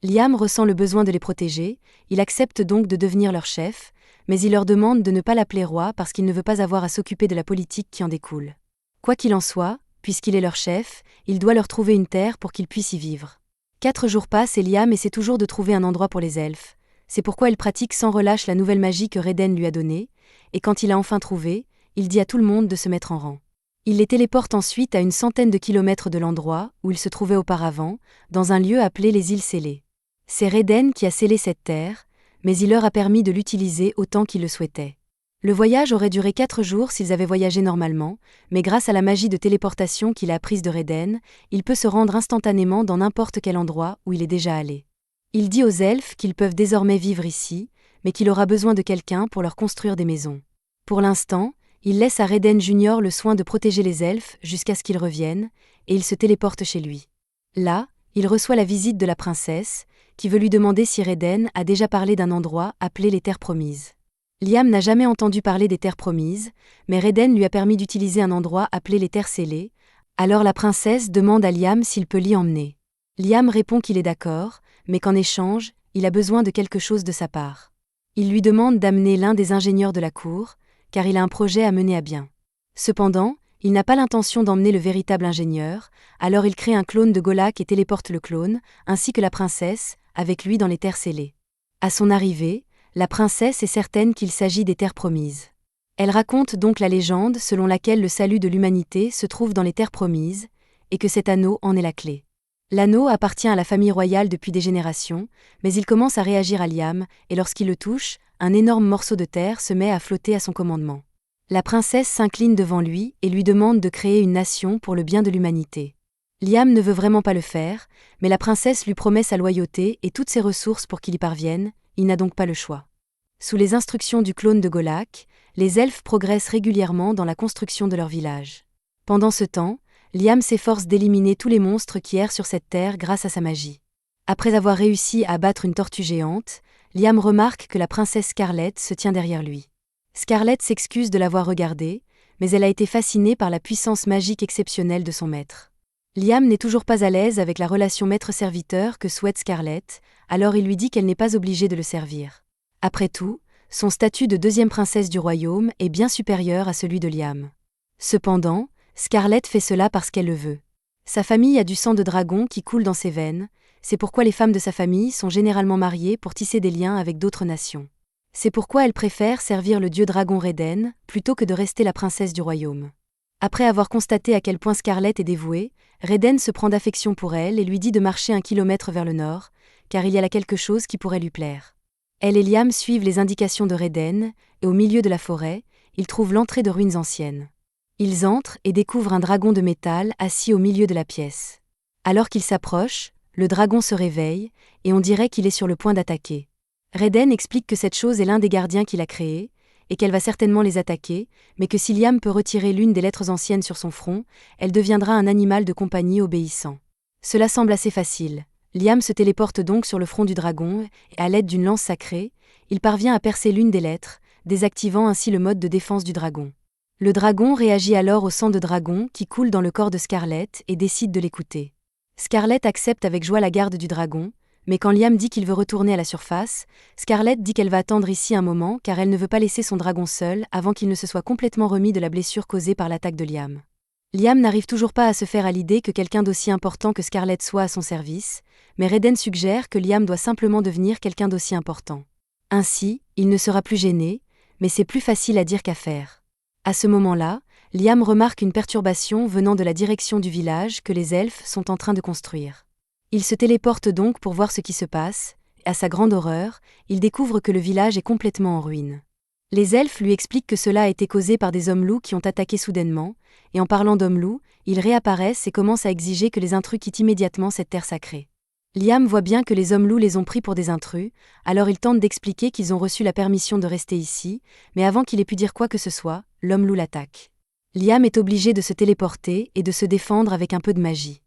Liam ressent le besoin de les protéger, il accepte donc de devenir leur chef, mais il leur demande de ne pas l'appeler roi parce qu'il ne veut pas avoir à s'occuper de la politique qui en découle. Quoi qu'il en soit, puisqu'il est leur chef, il doit leur trouver une terre pour qu'ils puissent y vivre. 4 jours passent et Liam essaie toujours de trouver un endroit pour les elfes, c'est pourquoi il pratique sans relâche la nouvelle magie que Reden lui a donnée, et quand il a enfin trouvé, il dit à tout le monde de se mettre en rang. Il les téléporte ensuite à une centaine de kilomètres de l'endroit où ils se trouvaient auparavant, dans un lieu appelé les îles scellées. C'est Reden qui a scellé cette terre, mais il leur a permis de l'utiliser autant qu'ils le souhaitaient. Le voyage aurait duré 4 jours s'ils avaient voyagé normalement, mais grâce à la magie de téléportation qu'il a apprise de Reden, il peut se rendre instantanément dans n'importe quel endroit où il est déjà allé. Il dit aux elfes qu'ils peuvent désormais vivre ici, mais qu'il aura besoin de quelqu'un pour leur construire des maisons. Pour l'instant, il laisse à Reden Junior le soin de protéger les elfes jusqu'à ce qu'ils reviennent, et il se téléporte chez lui. Là, il reçoit la visite de la princesse, qui veut lui demander si Reden a déjà parlé d'un endroit appelé les Terres Promises. Liam n'a jamais entendu parler des Terres Promises, mais Reden lui a permis d'utiliser un endroit appelé les Terres Scellées, alors la princesse demande à Liam s'il peut l'y emmener. Liam répond qu'il est d'accord, mais qu'en échange, il a besoin de quelque chose de sa part. Il lui demande d'amener l'un des ingénieurs de la cour, car il a un projet à mener à bien. Cependant, il n'a pas l'intention d'emmener le véritable ingénieur, alors il crée un clone de Golak et téléporte le clone, ainsi que la princesse, avec lui dans les Terres Scellées. À son arrivée, la princesse est certaine qu'il s'agit des Terres Promises. Elle raconte donc la légende selon laquelle le salut de l'humanité se trouve dans les Terres Promises, et que cet anneau en est la clé. L'anneau appartient à la famille royale depuis des générations, mais il commence à réagir à Liam, et lorsqu'il le touche, un énorme morceau de terre se met à flotter à son commandement. La princesse s'incline devant lui et lui demande de créer une nation pour le bien de l'humanité. Liam ne veut vraiment pas le faire, mais la princesse lui promet sa loyauté et toutes ses ressources pour qu'il y parvienne, il n'a donc pas le choix. Sous les instructions du clone de Golak, les elfes progressent régulièrement dans la construction de leur village. Pendant ce temps, Liam s'efforce d'éliminer tous les monstres qui errent sur cette terre grâce à sa magie. Après avoir réussi à abattre une tortue géante, Liam remarque que la princesse Scarlett se tient derrière lui. Scarlett s'excuse de l'avoir regardée, mais elle a été fascinée par la puissance magique exceptionnelle de son maître. Liam n'est toujours pas à l'aise avec la relation maître-serviteur que souhaite Scarlett, alors il lui dit qu'elle n'est pas obligée de le servir. Après tout, son statut de deuxième princesse du royaume est bien supérieur à celui de Liam. Cependant, Scarlett fait cela parce qu'elle le veut. Sa famille a du sang de dragon qui coule dans ses veines, c'est pourquoi les femmes de sa famille sont généralement mariées pour tisser des liens avec d'autres nations. C'est pourquoi elle préfère servir le dieu dragon Reden, plutôt que de rester la princesse du royaume. Après avoir constaté à quel point Scarlett est dévouée, Reden se prend d'affection pour elle et lui dit de marcher 1 kilomètre vers le nord, car il y a là quelque chose qui pourrait lui plaire. Elle et Liam suivent les indications de Reden, et au milieu de la forêt, ils trouvent l'entrée de ruines anciennes. Ils entrent et découvrent un dragon de métal assis au milieu de la pièce. Alors qu'ils s'approchent, le dragon se réveille, et on dirait qu'il est sur le point d'attaquer. Reden explique que cette chose est l'un des gardiens qu'il a créé, et qu'elle va certainement les attaquer, mais que si Liam peut retirer l'une des lettres anciennes sur son front, elle deviendra un animal de compagnie obéissant. Cela semble assez facile. Liam se téléporte donc sur le front du dragon, et à l'aide d'une lance sacrée, il parvient à percer l'une des lettres, désactivant ainsi le mode de défense du dragon. Le dragon réagit alors au sang de dragon qui coule dans le corps de Scarlett et décide de l'écouter. Scarlett accepte avec joie la garde du dragon, mais quand Liam dit qu'il veut retourner à la surface, Scarlett dit qu'elle va attendre ici un moment car elle ne veut pas laisser son dragon seul avant qu'il ne se soit complètement remis de la blessure causée par l'attaque de Liam. Liam n'arrive toujours pas à se faire à l'idée que quelqu'un d'aussi important que Scarlett soit à son service, mais Reden suggère que Liam doit simplement devenir quelqu'un d'aussi important. Ainsi, il ne sera plus gêné, mais c'est plus facile à dire qu'à faire. À ce moment-là, Liam remarque une perturbation venant de la direction du village que les elfes sont en train de construire. Il se téléporte donc pour voir ce qui se passe, et à sa grande horreur, il découvre que le village est complètement en ruine. Les elfes lui expliquent que cela a été causé par des hommes-loups qui ont attaqué soudainement, et en parlant d'hommes-loups, ils réapparaissent et commencent à exiger que les intrus quittent immédiatement cette terre sacrée. Liam voit bien que les hommes-loups les ont pris pour des intrus, alors il tente d'expliquer qu'ils ont reçu la permission de rester ici, mais avant qu'il ait pu dire quoi que ce soit, l'homme-loup l'attaque. Liam est obligé de se téléporter et de se défendre avec un peu de magie.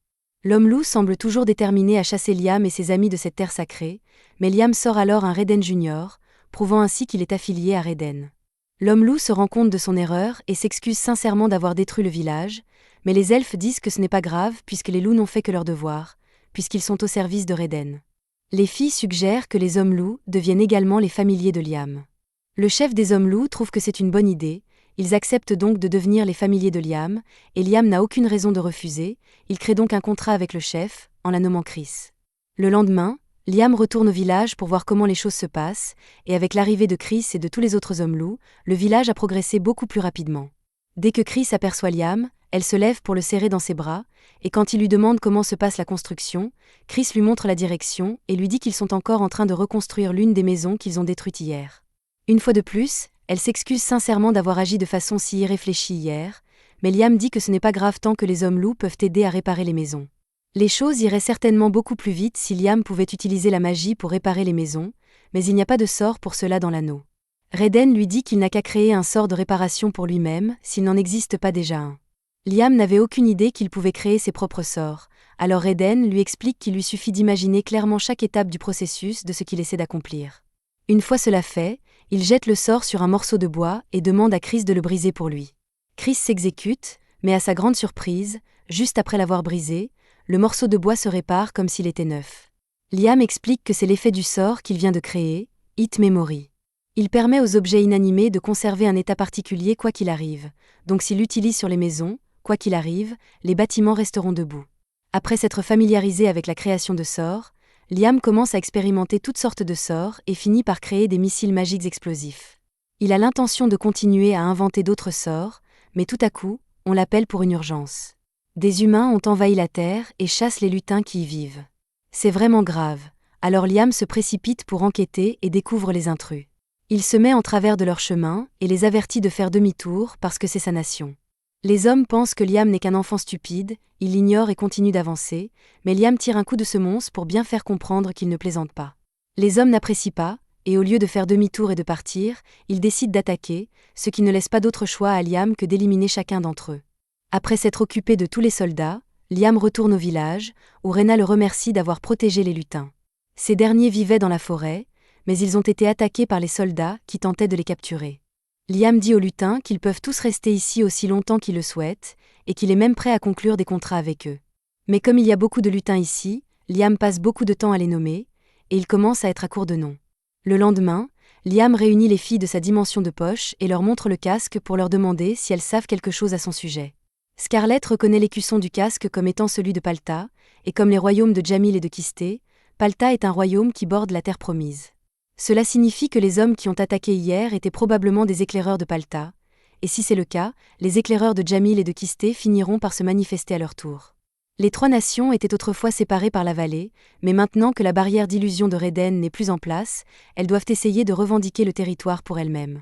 L'homme-loup semble toujours déterminé à chasser Liam et ses amis de cette terre sacrée, mais Liam sort alors un Reden Junior, prouvant ainsi qu'il est affilié à Reden. L'homme-loup se rend compte de son erreur et s'excuse sincèrement d'avoir détruit le village, mais les elfes disent que ce n'est pas grave puisque les loups n'ont fait que leur devoir, puisqu'ils sont au service de Reden. Les filles suggèrent que les hommes-loups deviennent également les familiers de Liam. Le chef des hommes-loups trouve que c'est une bonne idée, ils acceptent donc de devenir les familiers de Liam, et Liam n'a aucune raison de refuser, il crée donc un contrat avec le chef, en la nommant Chris. Le lendemain, Liam retourne au village pour voir comment les choses se passent, et avec l'arrivée de Chris et de tous les autres hommes-loups, le village a progressé beaucoup plus rapidement. Dès que Chris aperçoit Liam, elle se lève pour le serrer dans ses bras, et quand il lui demande comment se passe la construction, Chris lui montre la direction et lui dit qu'ils sont encore en train de reconstruire l'une des maisons qu'ils ont détruites hier. Une fois de plus, elle s'excuse sincèrement d'avoir agi de façon si irréfléchie hier, mais Liam dit que ce n'est pas grave tant que les hommes-loups peuvent aider à réparer les maisons. Les choses iraient certainement beaucoup plus vite si Liam pouvait utiliser la magie pour réparer les maisons, mais il n'y a pas de sort pour cela dans l'anneau. Reden lui dit qu'il n'a qu'à créer un sort de réparation pour lui-même, s'il n'en existe pas déjà un. Liam n'avait aucune idée qu'il pouvait créer ses propres sorts, alors Reden lui explique qu'il lui suffit d'imaginer clairement chaque étape du processus de ce qu'il essaie d'accomplir. Une fois cela fait, il jette le sort sur un morceau de bois et demande à Chris de le briser pour lui. Chris s'exécute, mais à sa grande surprise, juste après l'avoir brisé, le morceau de bois se répare comme s'il était neuf. Liam explique que c'est l'effet du sort qu'il vient de créer, It Memory. Il permet aux objets inanimés de conserver un état particulier quoi qu'il arrive, donc s'il l'utilise sur les maisons, quoi qu'il arrive, les bâtiments resteront debout. Après s'être familiarisé avec la création de sorts, Liam commence à expérimenter toutes sortes de sorts et finit par créer des missiles magiques explosifs. Il a l'intention de continuer à inventer d'autres sorts, mais tout à coup, on l'appelle pour une urgence. Des humains ont envahi la Terre et chassent les lutins qui y vivent. C'est vraiment grave, alors Liam se précipite pour enquêter et découvre les intrus. Il se met en travers de leur chemin et les avertit de faire demi-tour parce que c'est sa nation. Les hommes pensent que Liam n'est qu'un enfant stupide, ils l'ignorent et continuent d'avancer, mais Liam tire un coup de semonce pour bien faire comprendre qu'il ne plaisante pas. Les hommes n'apprécient pas, et au lieu de faire demi-tour et de partir, ils décident d'attaquer, ce qui ne laisse pas d'autre choix à Liam que d'éliminer chacun d'entre eux. Après s'être occupé de tous les soldats, Liam retourne au village, où Rena le remercie d'avoir protégé les lutins. Ces derniers vivaient dans la forêt, mais ils ont été attaqués par les soldats qui tentaient de les capturer. Liam dit aux lutins qu'ils peuvent tous rester ici aussi longtemps qu'ils le souhaitent, et qu'il est même prêt à conclure des contrats avec eux. Mais comme il y a beaucoup de lutins ici, Liam passe beaucoup de temps à les nommer, et il commence à être à court de noms. Le lendemain, Liam réunit les filles de sa dimension de poche et leur montre le casque pour leur demander si elles savent quelque chose à son sujet. Scarlett reconnaît l'écusson du casque comme étant celui de Palta, et comme les royaumes de Jamil et de Kisté, Palta est un royaume qui borde la terre promise. Cela signifie que les hommes qui ont attaqué hier étaient probablement des éclaireurs de Palta, et si c'est le cas, les éclaireurs de Jamil et de Kisté finiront par se manifester à leur tour. Les trois nations étaient autrefois séparées par la vallée, mais maintenant que la barrière d'illusion de Reden n'est plus en place, elles doivent essayer de revendiquer le territoire pour elles-mêmes.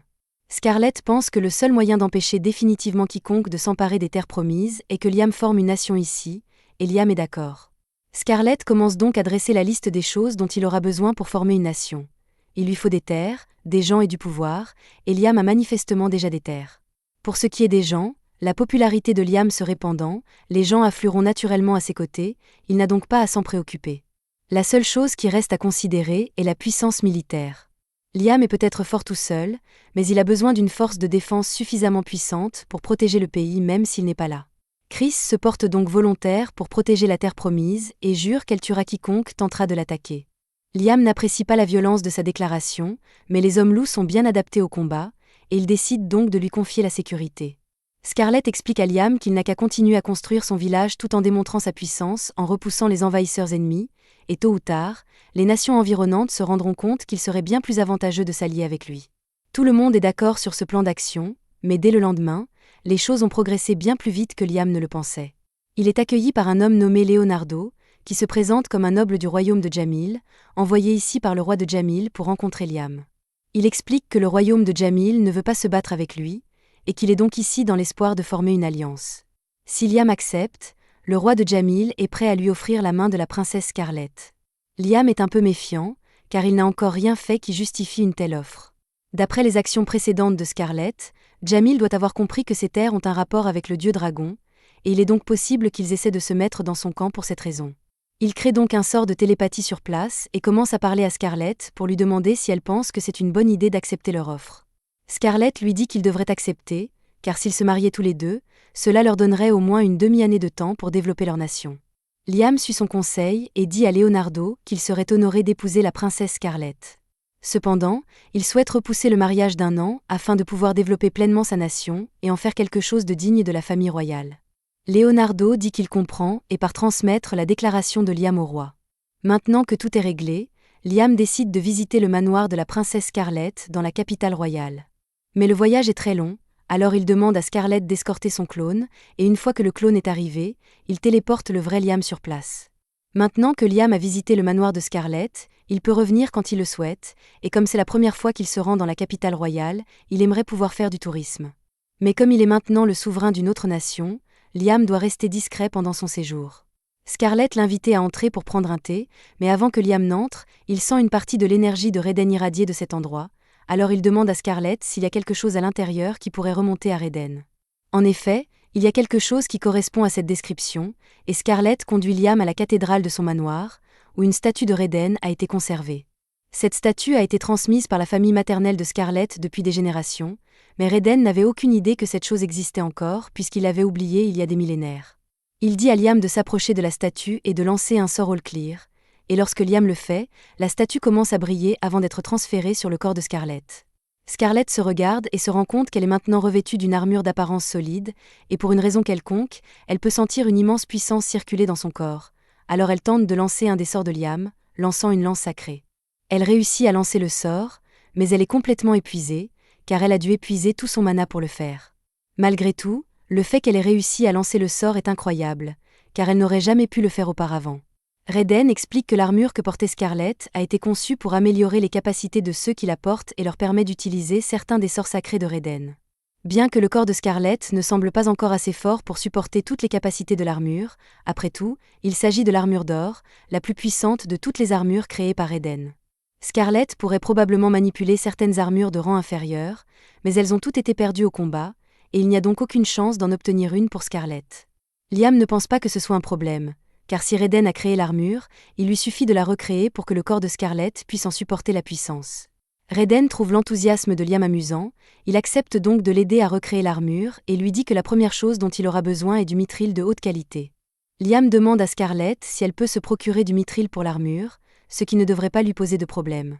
Scarlett pense que le seul moyen d'empêcher définitivement quiconque de s'emparer des terres promises est que Liam forme une nation ici, et Liam est d'accord. Scarlett commence donc à dresser la liste des choses dont il aura besoin pour former une nation. Il lui faut des terres, des gens et du pouvoir, et Liam a manifestement déjà des terres. Pour ce qui est des gens, la popularité de Liam se répandant, les gens afflueront naturellement à ses côtés, il n'a donc pas à s'en préoccuper. La seule chose qui reste à considérer est la puissance militaire. Liam est peut-être fort tout seul, mais il a besoin d'une force de défense suffisamment puissante pour protéger le pays même s'il n'est pas là. Chris se porte donc volontaire pour protéger la terre promise et jure qu'elle tuera quiconque tentera de l'attaquer. Liam n'apprécie pas la violence de sa déclaration, mais les hommes-loups sont bien adaptés au combat, et il décide donc de lui confier la sécurité. Scarlett explique à Liam qu'il n'a qu'à continuer à construire son village tout en démontrant sa puissance en repoussant les envahisseurs ennemis, et tôt ou tard, les nations environnantes se rendront compte qu'il serait bien plus avantageux de s'allier avec lui. Tout le monde est d'accord sur ce plan d'action, mais dès le lendemain, les choses ont progressé bien plus vite que Liam ne le pensait. Il est accueilli par un homme nommé Leonardo, qui se présente comme un noble du royaume de Jamil, envoyé ici par le roi de Jamil pour rencontrer Liam. Il explique que le royaume de Jamil ne veut pas se battre avec lui, et qu'il est donc ici dans l'espoir de former une alliance. Si Liam accepte, le roi de Jamil est prêt à lui offrir la main de la princesse Scarlett. Liam est un peu méfiant, car il n'a encore rien fait qui justifie une telle offre. D'après les actions précédentes de Scarlett, Jamil doit avoir compris que ces terres ont un rapport avec le dieu dragon, et il est donc possible qu'ils essaient de se mettre dans son camp pour cette raison. Il crée donc un sort de télépathie sur place et commence à parler à Scarlett pour lui demander si elle pense que c'est une bonne idée d'accepter leur offre. Scarlett lui dit qu'ils devraient accepter, car s'ils se mariaient tous les deux, cela leur donnerait au moins une demi-année de temps pour développer leur nation. Liam suit son conseil et dit à Leonardo qu'il serait honoré d'épouser la princesse Scarlett. Cependant, il souhaite repousser le mariage d'1 an afin de pouvoir développer pleinement sa nation et en faire quelque chose de digne de la famille royale. Leonardo dit qu'il comprend et part transmettre la déclaration de Liam au roi. Maintenant que tout est réglé, Liam décide de visiter le manoir de la princesse Scarlett dans la capitale royale. Mais le voyage est très long, alors il demande à Scarlett d'escorter son clone, et une fois que le clone est arrivé, il téléporte le vrai Liam sur place. Maintenant que Liam a visité le manoir de Scarlett, il peut revenir quand il le souhaite, et comme c'est la première fois qu'il se rend dans la capitale royale, il aimerait pouvoir faire du tourisme. Mais comme il est maintenant le souverain d'une autre nation, Liam doit rester discret pendant son séjour. Scarlett l'invitait à entrer pour prendre un thé, mais avant que Liam n'entre, il sent une partie de l'énergie de Reden irradier de cet endroit, alors il demande à Scarlett s'il y a quelque chose à l'intérieur qui pourrait remonter à Reden. En effet, il y a quelque chose qui correspond à cette description, et Scarlett conduit Liam à la cathédrale de son manoir, où une statue de Reden a été conservée. Cette statue a été transmise par la famille maternelle de Scarlett depuis des générations, mais Reden n'avait aucune idée que cette chose existait encore puisqu'il l'avait oubliée il y a des millénaires. Il dit à Liam de s'approcher de la statue et de lancer un sort All Clear, et lorsque Liam le fait, la statue commence à briller avant d'être transférée sur le corps de Scarlett. Scarlett se regarde et se rend compte qu'elle est maintenant revêtue d'une armure d'apparence solide, et pour une raison quelconque, elle peut sentir une immense puissance circuler dans son corps. Alors elle tente de lancer un des sorts de Liam, lançant une lance sacrée. Elle réussit à lancer le sort, mais elle est complètement épuisée, car elle a dû épuiser tout son mana pour le faire. Malgré tout, le fait qu'elle ait réussi à lancer le sort est incroyable, car elle n'aurait jamais pu le faire auparavant. Reden explique que l'armure que portait Scarlett a été conçue pour améliorer les capacités de ceux qui la portent et leur permet d'utiliser certains des sorts sacrés de Reden. Bien que le corps de Scarlett ne semble pas encore assez fort pour supporter toutes les capacités de l'armure, après tout, il s'agit de l'armure d'or, la plus puissante de toutes les armures créées par Reden. Scarlett pourrait probablement manipuler certaines armures de rang inférieur, mais elles ont toutes été perdues au combat, et il n'y a donc aucune chance d'en obtenir une pour Scarlett. Liam ne pense pas que ce soit un problème, car si Reden a créé l'armure, il lui suffit de la recréer pour que le corps de Scarlett puisse en supporter la puissance. Reden trouve l'enthousiasme de Liam amusant, il accepte donc de l'aider à recréer l'armure et lui dit que la première chose dont il aura besoin est du mithril de haute qualité. Liam demande à Scarlett si elle peut se procurer du mithril pour l'armure, ce qui ne devrait pas lui poser de problème.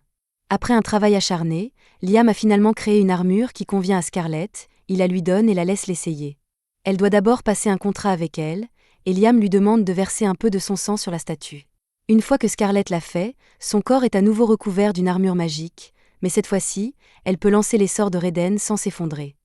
Après un travail acharné, Liam a finalement créé une armure qui convient à Scarlett, il la lui donne et la laisse l'essayer. Elle doit d'abord passer un contrat avec elle, et Liam lui demande de verser un peu de son sang sur la statue. Une fois que Scarlett l'a fait, son corps est à nouveau recouvert d'une armure magique, mais cette fois-ci, elle peut lancer les sorts de Reden sans s'effondrer.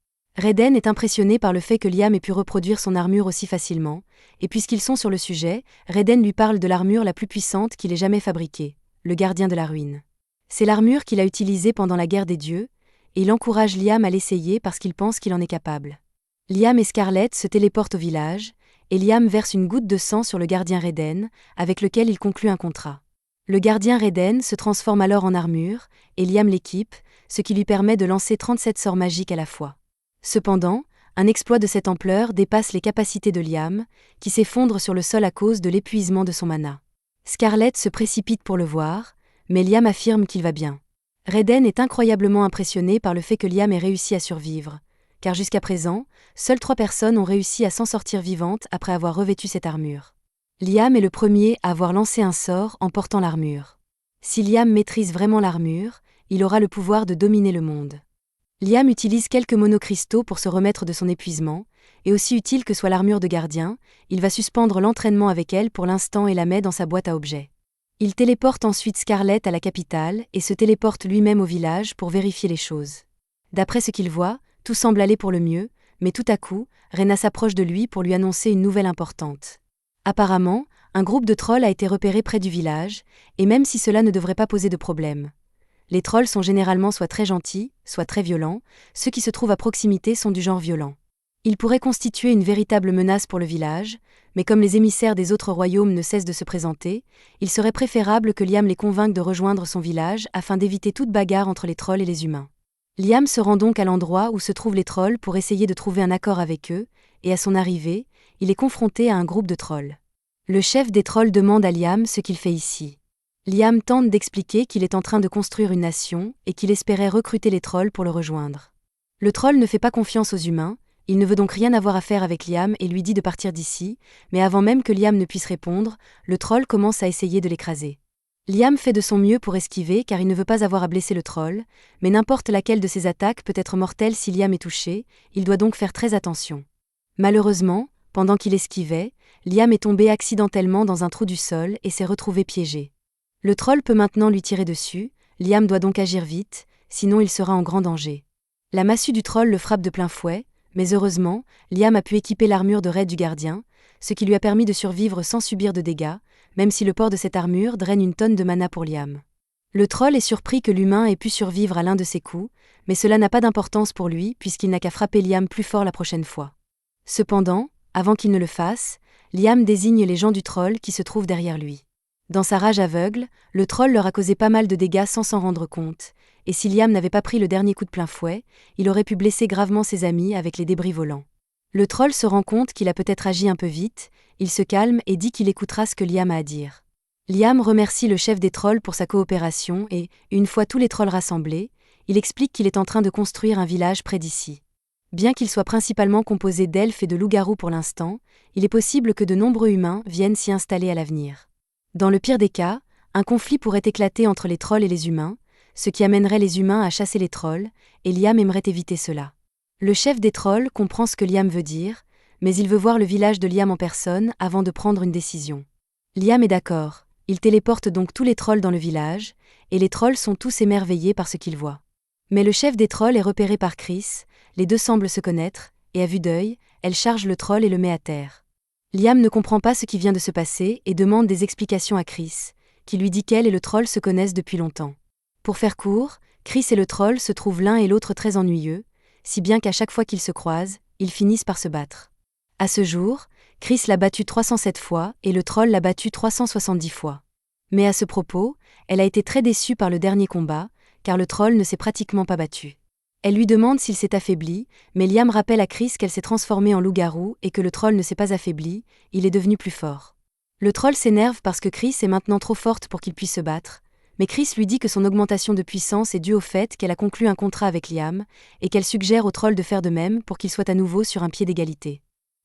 Reden est impressionné par le fait que Liam ait pu reproduire son armure aussi facilement, et puisqu'ils sont sur le sujet, Reden lui parle de l'armure la plus puissante qu'il ait jamais fabriquée, le gardien de la ruine. C'est l'armure qu'il a utilisée pendant la guerre des dieux, et il encourage Liam à l'essayer parce qu'il pense qu'il en est capable. Liam et Scarlett se téléportent au village, et Liam verse une goutte de sang sur le gardien Reden, avec lequel il conclut un contrat. Le gardien Reden se transforme alors en armure, et Liam l'équipe, ce qui lui permet de lancer 37 sorts magiques à la fois. Cependant, un exploit de cette ampleur dépasse les capacités de Liam, qui s'effondre sur le sol à cause de l'épuisement de son mana. Scarlett se précipite pour le voir, mais Liam affirme qu'il va bien. Reden est incroyablement impressionné par le fait que Liam ait réussi à survivre, car jusqu'à présent, seules 3 personnes ont réussi à s'en sortir vivantes après avoir revêtu cette armure. Liam est le premier à avoir lancé un sort en portant l'armure. Si Liam maîtrise vraiment l'armure, il aura le pouvoir de dominer le monde. Liam utilise quelques monocristaux pour se remettre de son épuisement, et aussi utile que soit l'armure de gardien, il va suspendre l'entraînement avec elle pour l'instant et la met dans sa boîte à objets. Il téléporte ensuite Scarlett à la capitale et se téléporte lui-même au village pour vérifier les choses. D'après ce qu'il voit, tout semble aller pour le mieux, mais tout à coup, Rena s'approche de lui pour lui annoncer une nouvelle importante. Apparemment, un groupe de trolls a été repéré près du village, et même si cela ne devrait pas poser de problème. Les trolls sont généralement soit très gentils, soit très violents, ceux qui se trouvent à proximité sont du genre violent. Ils pourraient constituer une véritable menace pour le village, mais comme les émissaires des autres royaumes ne cessent de se présenter, il serait préférable que Liam les convainque de rejoindre son village afin d'éviter toute bagarre entre les trolls et les humains. Liam se rend donc à l'endroit où se trouvent les trolls pour essayer de trouver un accord avec eux, et à son arrivée, il est confronté à un groupe de trolls. Le chef des trolls demande à Liam ce qu'il fait ici. Liam tente d'expliquer qu'il est en train de construire une nation et qu'il espérait recruter les trolls pour le rejoindre. Le troll ne fait pas confiance aux humains, il ne veut donc rien avoir à faire avec Liam et lui dit de partir d'ici, mais avant même que Liam ne puisse répondre, le troll commence à essayer de l'écraser. Liam fait de son mieux pour esquiver car il ne veut pas avoir à blesser le troll, mais n'importe laquelle de ses attaques peut être mortelle si Liam est touché, il doit donc faire très attention. Malheureusement, pendant qu'il esquivait, Liam est tombé accidentellement dans un trou du sol et s'est retrouvé piégé. Le troll peut maintenant lui tirer dessus, Liam doit donc agir vite, sinon il sera en grand danger. La massue du troll le frappe de plein fouet, mais heureusement, Liam a pu équiper l'armure de raid du gardien, ce qui lui a permis de survivre sans subir de dégâts, même si le port de cette armure draine une tonne de mana pour Liam. Le troll est surpris que l'humain ait pu survivre à l'un de ses coups, mais cela n'a pas d'importance pour lui puisqu'il n'a qu'à frapper Liam plus fort la prochaine fois. Cependant, avant qu'il ne le fasse, Liam désigne les gens du troll qui se trouvent derrière lui. Dans sa rage aveugle, le troll leur a causé pas mal de dégâts sans s'en rendre compte, et si Liam n'avait pas pris le dernier coup de plein fouet, il aurait pu blesser gravement ses amis avec les débris volants. Le troll se rend compte qu'il a peut-être agi un peu vite, il se calme et dit qu'il écoutera ce que Liam a à dire. Liam remercie le chef des trolls pour sa coopération et, une fois tous les trolls rassemblés, il explique qu'il est en train de construire un village près d'ici. Bien qu'il soit principalement composé d'elfes et de loups-garous pour l'instant, il est possible que de nombreux humains viennent s'y installer à l'avenir. Dans le pire des cas, un conflit pourrait éclater entre les trolls et les humains, ce qui amènerait les humains à chasser les trolls, et Liam aimerait éviter cela. Le chef des trolls comprend ce que Liam veut dire, mais il veut voir le village de Liam en personne avant de prendre une décision. Liam est d'accord, il téléporte donc tous les trolls dans le village, et les trolls sont tous émerveillés par ce qu'ils voient. Mais le chef des trolls est repéré par Chris, les deux semblent se connaître, et à vue d'œil, elle charge le troll et le met à terre. Liam ne comprend pas ce qui vient de se passer et demande des explications à Chris, qui lui dit qu'elle et le troll se connaissent depuis longtemps. Pour faire court, Chris et le troll se trouvent l'un et l'autre très ennuyeux, si bien qu'à chaque fois qu'ils se croisent, ils finissent par se battre. À ce jour, Chris l'a battu 307 fois et le troll l'a battu 370 fois. Mais à ce propos, elle a été très déçue par le dernier combat, car le troll ne s'est pratiquement pas battu. Elle lui demande s'il s'est affaibli, mais Liam rappelle à Chris qu'elle s'est transformée en loup-garou et que le troll ne s'est pas affaibli, il est devenu plus fort. Le troll s'énerve parce que Chris est maintenant trop forte pour qu'il puisse se battre, mais Chris lui dit que son augmentation de puissance est due au fait qu'elle a conclu un contrat avec Liam, et qu'elle suggère au troll de faire de même pour qu'il soit à nouveau sur un pied d'égalité.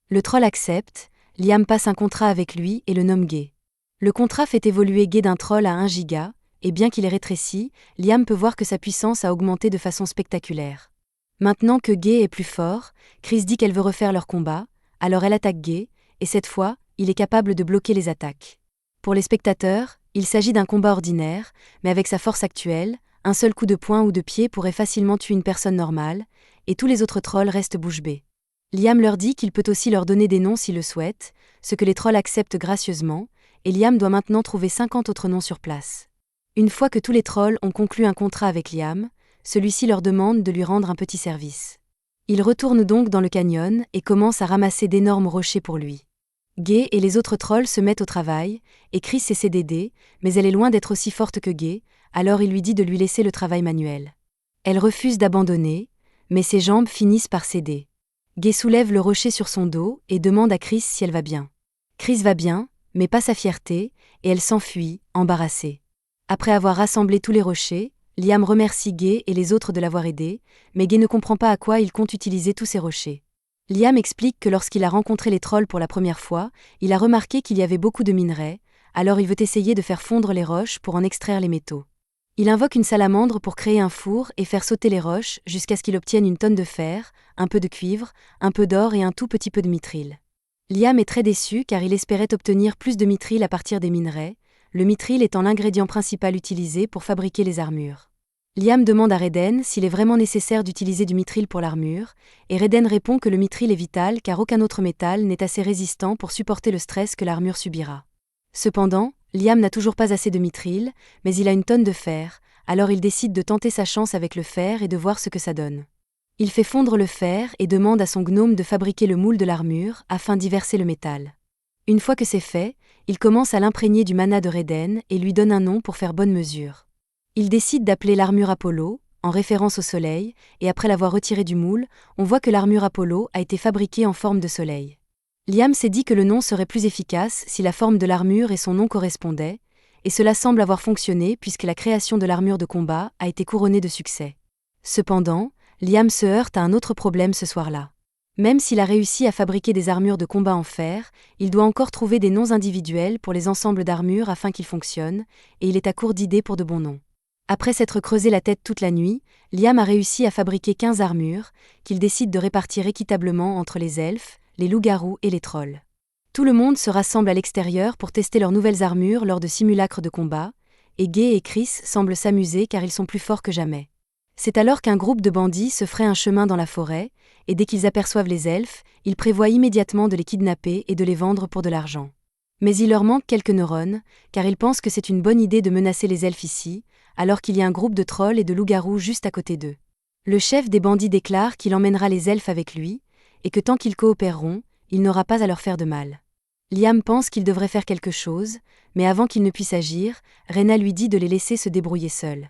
Le troll accepte, Liam passe un contrat avec lui et le nomme Gay. Le contrat fait évoluer Gay d'un troll à 1 giga, et bien qu'il ait rétréci, Liam peut voir que sa puissance a augmenté de façon spectaculaire. Maintenant que Gay est plus fort, Chris dit qu'elle veut refaire leur combat, alors elle attaque Gay, et cette fois, il est capable de bloquer les attaques. Pour les spectateurs, il s'agit d'un combat ordinaire, mais avec sa force actuelle, un seul coup de poing ou de pied pourrait facilement tuer une personne normale, et tous les autres trolls restent bouche bée. Liam leur dit qu'il peut aussi leur donner des noms s'ils le souhaitent, ce que les trolls acceptent gracieusement, et Liam doit maintenant trouver 50 autres noms sur place. Une fois que tous les trolls ont conclu un contrat avec Liam, celui-ci leur demande de lui rendre un petit service. Ils retournent donc dans le canyon et commencent à ramasser d'énormes rochers pour lui. Gay et les autres trolls se mettent au travail, et Chris essaie d'aider, mais elle est loin d'être aussi forte que Gay, alors il lui dit de lui laisser le travail manuel. Elle refuse d'abandonner, mais ses jambes finissent par céder. Gay soulève le rocher sur son dos et demande à Chris si elle va bien. Chris va bien, mais pas sa fierté, et elle s'enfuit, embarrassée. Après avoir rassemblé tous les rochers, Liam remercie Gay et les autres de l'avoir aidé, mais Gay ne comprend pas à quoi il compte utiliser tous ces rochers. Liam explique que lorsqu'il a rencontré les trolls pour la première fois, il a remarqué qu'il y avait beaucoup de minerais, alors il veut essayer de faire fondre les roches pour en extraire les métaux. Il invoque une salamandre pour créer un four et faire sauter les roches jusqu'à ce qu'il obtienne une tonne de fer, un peu de cuivre, un peu d'or et un tout petit peu de mithril. Liam est très déçu car il espérait obtenir plus de mithril à partir des minerais, le mithril étant l'ingrédient principal utilisé pour fabriquer les armures. Liam demande à Reden s'il est vraiment nécessaire d'utiliser du mithril pour l'armure, et Reden répond que le mithril est vital car aucun autre métal n'est assez résistant pour supporter le stress que l'armure subira. Cependant, Liam n'a toujours pas assez de mithril, mais il a une tonne de fer, alors il décide de tenter sa chance avec le fer et de voir ce que ça donne. Il fait fondre le fer et demande à son gnome de fabriquer le moule de l'armure afin d'y verser le métal. Une fois que c'est fait, il commence à l'imprégner du mana de Reden et lui donne un nom pour faire bonne mesure. Il décide d'appeler l'armure Apollo, en référence au soleil, et après l'avoir retiré du moule, on voit que l'armure Apollo a été fabriquée en forme de soleil. Liam s'est dit que le nom serait plus efficace si la forme de l'armure et son nom correspondaient, et cela semble avoir fonctionné puisque la création de l'armure de combat a été couronnée de succès. Cependant, Liam se heurte à un autre problème ce soir-là. Même s'il a réussi à fabriquer des armures de combat en fer, il doit encore trouver des noms individuels pour les ensembles d'armures afin qu'ils fonctionnent, et il est à court d'idées pour de bons noms. Après s'être creusé la tête toute la nuit, Liam a réussi à fabriquer 15 armures, qu'il décide de répartir équitablement entre les elfes, les loups-garous et les trolls. Tout le monde se rassemble à l'extérieur pour tester leurs nouvelles armures lors de simulacres de combat, et Gay et Chris semblent s'amuser car ils sont plus forts que jamais. C'est alors qu'un groupe de bandits se fraye un chemin dans la forêt, et dès qu'ils aperçoivent les elfes, ils prévoient immédiatement de les kidnapper et de les vendre pour de l'argent. Mais il leur manque quelques neurones, car ils pensent que c'est une bonne idée de menacer les elfes ici, alors qu'il y a un groupe de trolls et de loups-garous juste à côté d'eux. Le chef des bandits déclare qu'il emmènera les elfes avec lui, et que tant qu'ils coopéreront, il n'aura pas à leur faire de mal. Liam pense qu'il devrait faire quelque chose, mais avant qu'il ne puisse agir, Rena lui dit de les laisser se débrouiller seuls.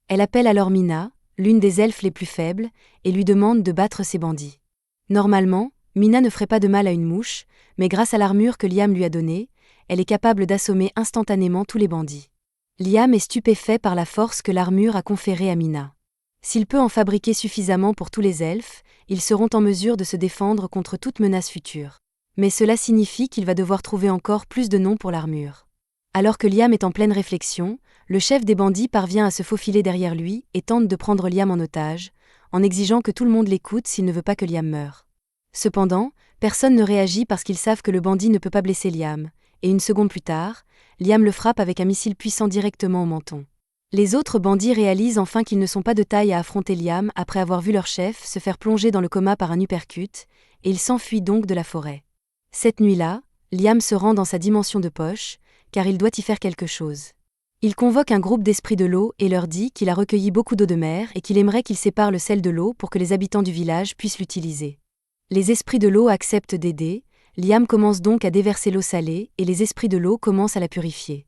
Elle appelle alors Mina, l'une des elfes les plus faibles, et lui demande de battre ces bandits. Normalement, Mina ne ferait pas de mal à une mouche, mais grâce à l'armure que Liam lui a donnée, elle est capable d'assommer instantanément tous les bandits. Liam est stupéfait par la force que l'armure a conférée à Mina. S'il peut en fabriquer suffisamment pour tous les elfes, ils seront en mesure de se défendre contre toute menace future. Mais cela signifie qu'il va devoir trouver encore plus de noms pour l'armure. Alors que Liam est en pleine réflexion, le chef des bandits parvient à se faufiler derrière lui et tente de prendre Liam en otage, en exigeant que tout le monde l'écoute s'il ne veut pas que Liam meure. Cependant, personne ne réagit parce qu'ils savent que le bandit ne peut pas blesser Liam, et une seconde plus tard, Liam le frappe avec un missile puissant directement au menton. Les autres bandits réalisent enfin qu'ils ne sont pas de taille à affronter Liam après avoir vu leur chef se faire plonger dans le coma par un uppercut, et ils s'enfuient donc de la forêt. Cette nuit-là, Liam se rend dans sa dimension de poche, car il doit y faire quelque chose. Il convoque un groupe d'esprits de l'eau et leur dit qu'il a recueilli beaucoup d'eau de mer et qu'il aimerait qu'ils séparent le sel de l'eau pour que les habitants du village puissent l'utiliser. Les esprits de l'eau acceptent d'aider, Liam commence donc à déverser l'eau salée et les esprits de l'eau commencent à la purifier.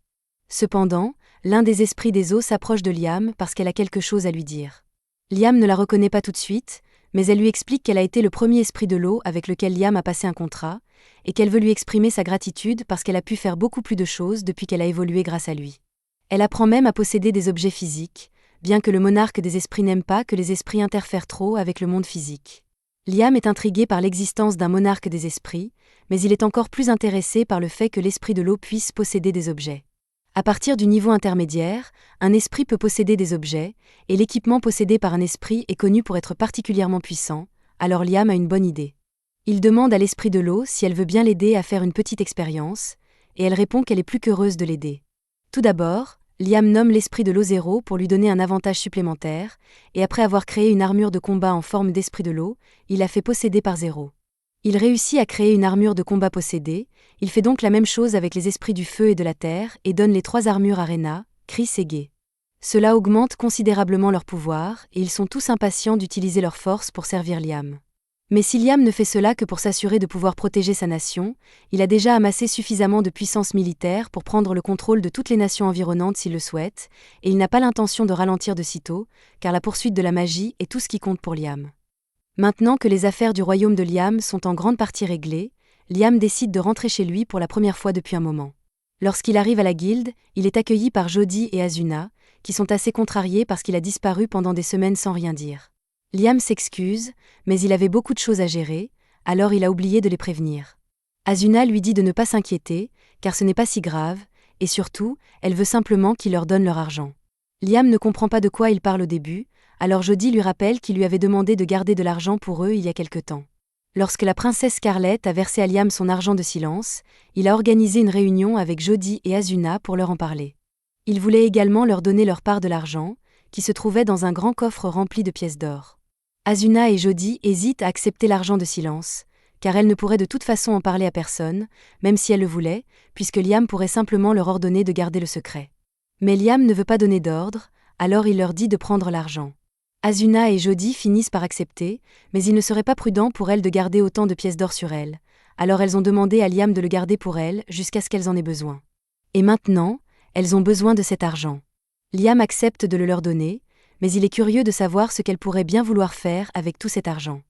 Cependant, l'un des esprits des eaux s'approche de Liam parce qu'elle a quelque chose à lui dire. Liam ne la reconnaît pas tout de suite, mais elle lui explique qu'elle a été le premier esprit de l'eau avec lequel Liam a passé un contrat, et qu'elle veut lui exprimer sa gratitude parce qu'elle a pu faire beaucoup plus de choses depuis qu'elle a évolué grâce à lui. Elle apprend même à posséder des objets physiques, bien que le monarque des esprits n'aime pas que les esprits interfèrent trop avec le monde physique. Liam est intrigué par l'existence d'un monarque des esprits, mais il est encore plus intéressé par le fait que l'esprit de l'eau puisse posséder des objets. À partir du niveau intermédiaire, un esprit peut posséder des objets, et l'équipement possédé par un esprit est connu pour être particulièrement puissant, alors Liam a une bonne idée. Il demande à l'esprit de l'eau si elle veut bien l'aider à faire une petite expérience, et elle répond qu'elle est plus qu'heureuse de l'aider. Tout d'abord, Liam nomme l'esprit de l'eau 0 pour lui donner un avantage supplémentaire, et après avoir créé une armure de combat en forme d'esprit de l'eau, il la fait posséder par 0. Il réussit à créer une armure de combat possédée, il fait donc la même chose avec les esprits du feu et de la terre et donne les 3 armures à Rena, Chris et Gay. Cela augmente considérablement leur pouvoir et ils sont tous impatients d'utiliser leur force pour servir Liam. Mais si Liam ne fait cela que pour s'assurer de pouvoir protéger sa nation, il a déjà amassé suffisamment de puissance militaire pour prendre le contrôle de toutes les nations environnantes s'il le souhaite, et il n'a pas l'intention de ralentir de sitôt, car la poursuite de la magie est tout ce qui compte pour Liam. Maintenant que les affaires du royaume de Liam sont en grande partie réglées, Liam décide de rentrer chez lui pour la première fois depuis un moment. Lorsqu'il arrive à la guilde, il est accueilli par Jody et Asuna, qui sont assez contrariés parce qu'il a disparu pendant des semaines sans rien dire. Liam s'excuse, mais il avait beaucoup de choses à gérer, alors il a oublié de les prévenir. Asuna lui dit de ne pas s'inquiéter, car ce n'est pas si grave, et surtout, elle veut simplement qu'il leur donne leur argent. Liam ne comprend pas de quoi il parle au début, alors Jody lui rappelle qu'il lui avait demandé de garder de l'argent pour eux il y a quelque temps. Lorsque la princesse Scarlett a versé à Liam son argent de silence, il a organisé une réunion avec Jody et Asuna pour leur en parler. Il voulait également leur donner leur part de l'argent, qui se trouvait dans un grand coffre rempli de pièces d'or. Asuna et Jody hésitent à accepter l'argent de silence, car elles ne pourraient de toute façon en parler à personne, même si elles le voulaient, puisque Liam pourrait simplement leur ordonner de garder le secret. Mais Liam ne veut pas donner d'ordre, alors il leur dit de prendre l'argent. Asuna et Jody finissent par accepter, mais il ne serait pas prudent pour elles de garder autant de pièces d'or sur elles, alors elles ont demandé à Liam de le garder pour elles jusqu'à ce qu'elles en aient besoin. Et maintenant, elles ont besoin de cet argent. Liam accepte de le leur donner, mais il est curieux de savoir ce qu'elles pourraient bien vouloir faire avec tout cet argent.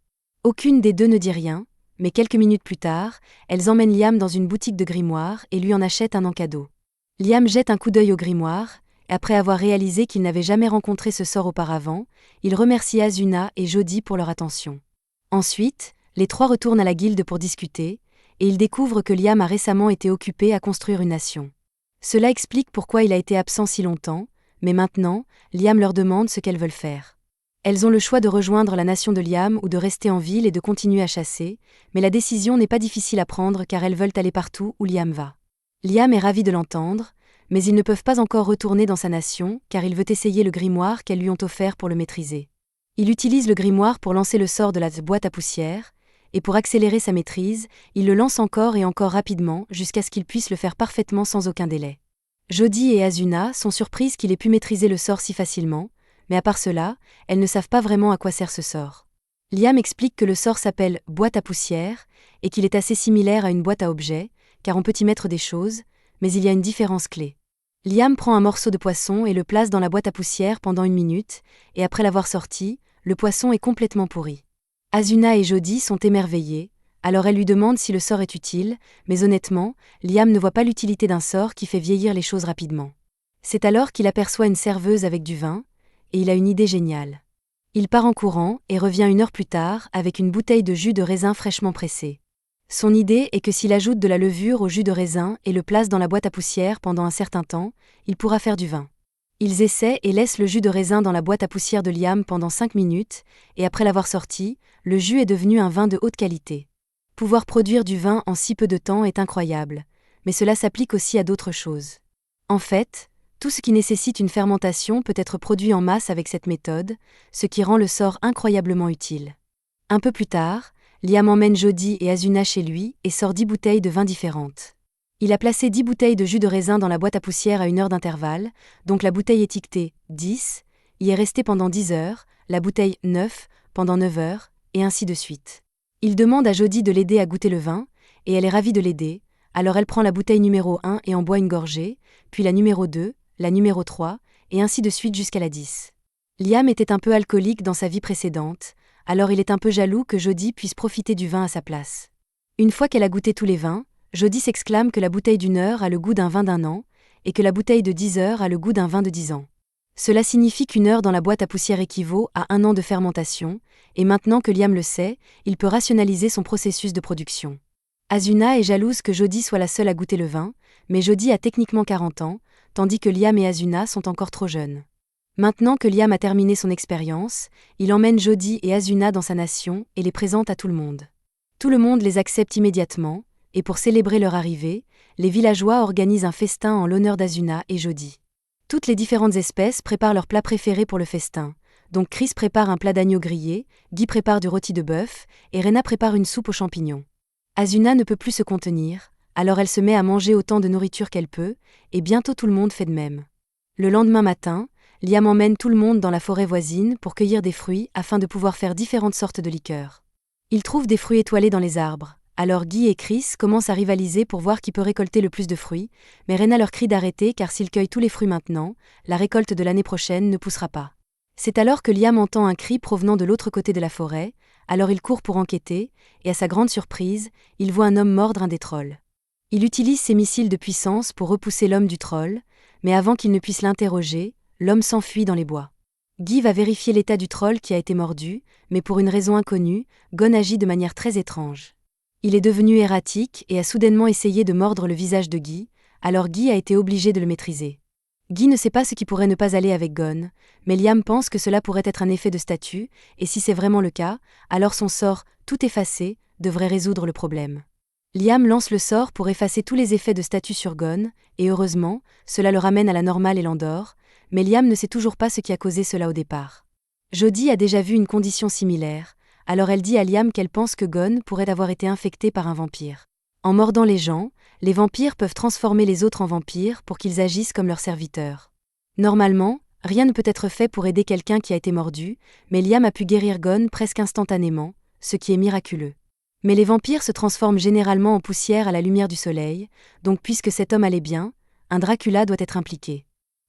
Aucune des deux ne dit rien, mais quelques minutes plus tard, elles emmènent Liam dans une boutique de grimoire et lui en achètent un en cadeau. Liam jette un coup d'œil au grimoire, et après avoir réalisé qu'il n'avait jamais rencontré ce sort auparavant, il remercie Asuna et Jody pour leur attention. Ensuite, les trois retournent à la guilde pour discuter, et ils découvrent que Liam a récemment été occupé à construire une nation. Cela explique pourquoi il a été absent si longtemps, mais maintenant, Liam leur demande ce qu'elles veulent faire. Elles ont le choix de rejoindre la nation de Liam ou de rester en ville et de continuer à chasser, mais la décision n'est pas difficile à prendre car elles veulent aller partout où Liam va. Liam est ravi de l'entendre, mais ils ne peuvent pas encore retourner dans sa nation car il veut essayer le grimoire qu'elles lui ont offert pour le maîtriser. Il utilise le grimoire pour lancer le sort de la boîte à poussière, et pour accélérer sa maîtrise, il le lance encore et encore rapidement jusqu'à ce qu'il puisse le faire parfaitement sans aucun délai. Jody et Asuna sont surprises qu'il ait pu maîtriser le sort si facilement, mais à part cela, elles ne savent pas vraiment à quoi sert ce sort. Liam explique que le sort s'appelle « boîte à poussière » et qu'il est assez similaire à une boîte à objets, car on peut y mettre des choses, mais il y a une différence clé. Liam prend un morceau de poisson et le place dans la boîte à poussière pendant 1 minute, et après l'avoir sorti, le poisson est complètement pourri. Asuna et Jody sont émerveillées, alors elle lui demande si le sort est utile, mais honnêtement, Liam ne voit pas l'utilité d'un sort qui fait vieillir les choses rapidement. C'est alors qu'il aperçoit une serveuse avec du vin, et il a une idée géniale. Il part en courant et revient 1 heure plus tard avec une bouteille de jus de raisin fraîchement pressé. Son idée est que s'il ajoute de la levure au jus de raisin et le place dans la boîte à poussière pendant un certain temps, il pourra faire du vin. Ils essaient et laissent le jus de raisin dans la boîte à poussière de Liam pendant 5 minutes, et après l'avoir sorti, le jus est devenu un vin de haute qualité. Pouvoir produire du vin en si peu de temps est incroyable, mais cela s'applique aussi à d'autres choses. En fait, tout ce qui nécessite une fermentation peut être produit en masse avec cette méthode, ce qui rend le sort incroyablement utile. Un peu plus tard, Liam emmène Jody et Asuna chez lui et sort 10 bouteilles de vin différentes. Il a placé 10 bouteilles de jus de raisin dans la boîte à poussière à 1 heure d'intervalle, donc la bouteille étiquetée 10 y est restée pendant 10 heures, la bouteille 9 pendant 9 heures, et ainsi de suite. Il demande à Jody de l'aider à goûter le vin, et elle est ravie de l'aider, alors elle prend la bouteille numéro 1 et en boit une gorgée, puis la numéro 2, la numéro 3, et ainsi de suite jusqu'à la 10. Liam était un peu alcoolique dans sa vie précédente, alors il est un peu jaloux que Jody puisse profiter du vin à sa place. Une fois qu'elle a goûté tous les vins, Jody s'exclame que la bouteille d'1 heure a le goût d'un vin d'1 an, et que la bouteille de 10 heures a le goût d'un vin de 10 ans. Cela signifie qu'1 heure dans la boîte à poussière équivaut à 1 an de fermentation, et maintenant que Liam le sait, il peut rationaliser son processus de production. Asuna est jalouse que Jody soit la seule à goûter le vin, mais Jody a techniquement 40 ans, tandis que Liam et Asuna sont encore trop jeunes. Maintenant que Liam a terminé son expérience, il emmène Jody et Asuna dans sa nation et les présente à tout le monde. Tout le monde les accepte immédiatement, et pour célébrer leur arrivée, les villageois organisent un festin en l'honneur d'Asuna et Jody. Toutes les différentes espèces préparent leurs plats préférés pour le festin. Donc Chris prépare un plat d'agneau grillé, Guy prépare du rôti de bœuf, et Rena prépare une soupe aux champignons. Asuna ne peut plus se contenir, alors elle se met à manger autant de nourriture qu'elle peut, et bientôt tout le monde fait de même. Le lendemain matin, Liam emmène tout le monde dans la forêt voisine pour cueillir des fruits afin de pouvoir faire différentes sortes de liqueurs. Ils trouvent des fruits étoilés dans les arbres, alors Guy et Chris commencent à rivaliser pour voir qui peut récolter le plus de fruits, mais Rena leur crie d'arrêter car s'ils cueillent tous les fruits maintenant, la récolte de l'année prochaine ne poussera pas. C'est alors que Liam entend un cri provenant de l'autre côté de la forêt, alors il court pour enquêter, et à sa grande surprise, il voit un homme mordre un des trolls. Il utilise ses missiles de puissance pour repousser l'homme du troll, mais avant qu'il ne puisse l'interroger, l'homme s'enfuit dans les bois. Guy va vérifier l'état du troll qui a été mordu, mais pour une raison inconnue, Gon agit de manière très étrange. Il est devenu erratique et a soudainement essayé de mordre le visage de Guy, alors Guy a été obligé de le maîtriser. Guy ne sait pas ce qui pourrait ne pas aller avec Gon, mais Liam pense que cela pourrait être un effet de statue, et si c'est vraiment le cas, alors son sort, tout effacé, devrait résoudre le problème. Liam lance le sort pour effacer tous les effets de statue sur Gon, et heureusement, cela le ramène à la normale et l'endort, mais Liam ne sait toujours pas ce qui a causé cela au départ. Jodie a déjà vu une condition similaire, alors elle dit à Liam qu'elle pense que Gon pourrait avoir été infecté par un vampire. En mordant les gens, les vampires peuvent transformer les autres en vampires pour qu'ils agissent comme leurs serviteurs. Normalement, rien ne peut être fait pour aider quelqu'un qui a été mordu, mais Liam a pu guérir Gon presque instantanément, ce qui est miraculeux. Mais les vampires se transforment généralement en poussière à la lumière du soleil, donc puisque cet homme allait bien, un Dracula doit être impliqué.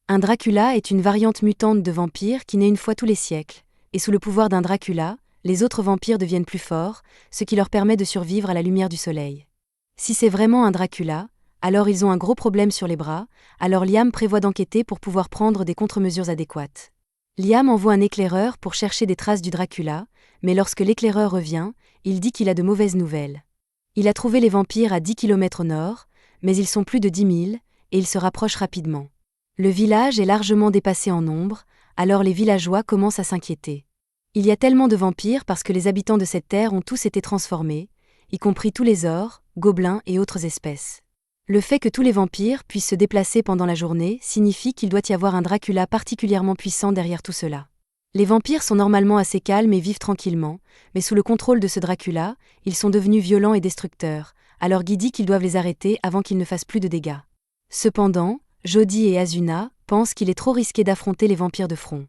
Un Dracula est une variante mutante de vampire qui naît une fois tous les siècles, et sous le pouvoir d'un Dracula, les autres vampires deviennent plus forts, ce qui leur permet de survivre à la lumière du soleil. Si c'est vraiment un Dracula, alors ils ont un gros problème sur les bras, alors Liam prévoit d'enquêter pour pouvoir prendre des contre-mesures adéquates. Liam envoie un éclaireur pour chercher des traces du Dracula, mais lorsque l'éclaireur revient, il dit qu'il a de mauvaises nouvelles. Il a trouvé les vampires à 10 km au nord, mais ils sont plus de 10 000, et ils se rapprochent rapidement. Le village est largement dépassé en nombre, alors les villageois commencent à s'inquiéter. Il y a tellement de vampires parce que les habitants de cette terre ont tous été transformés, y compris tous les ors, gobelins et autres espèces. Le fait que tous les vampires puissent se déplacer pendant la journée signifie qu'il doit y avoir un Dracula particulièrement puissant derrière tout cela. Les vampires sont normalement assez calmes et vivent tranquillement, mais sous le contrôle de ce Dracula, ils sont devenus violents et destructeurs, alors Guy dit qu'ils doivent les arrêter avant qu'ils ne fassent plus de dégâts. Cependant, Jodie et Asuna pensent qu'il est trop risqué d'affronter les vampires de front.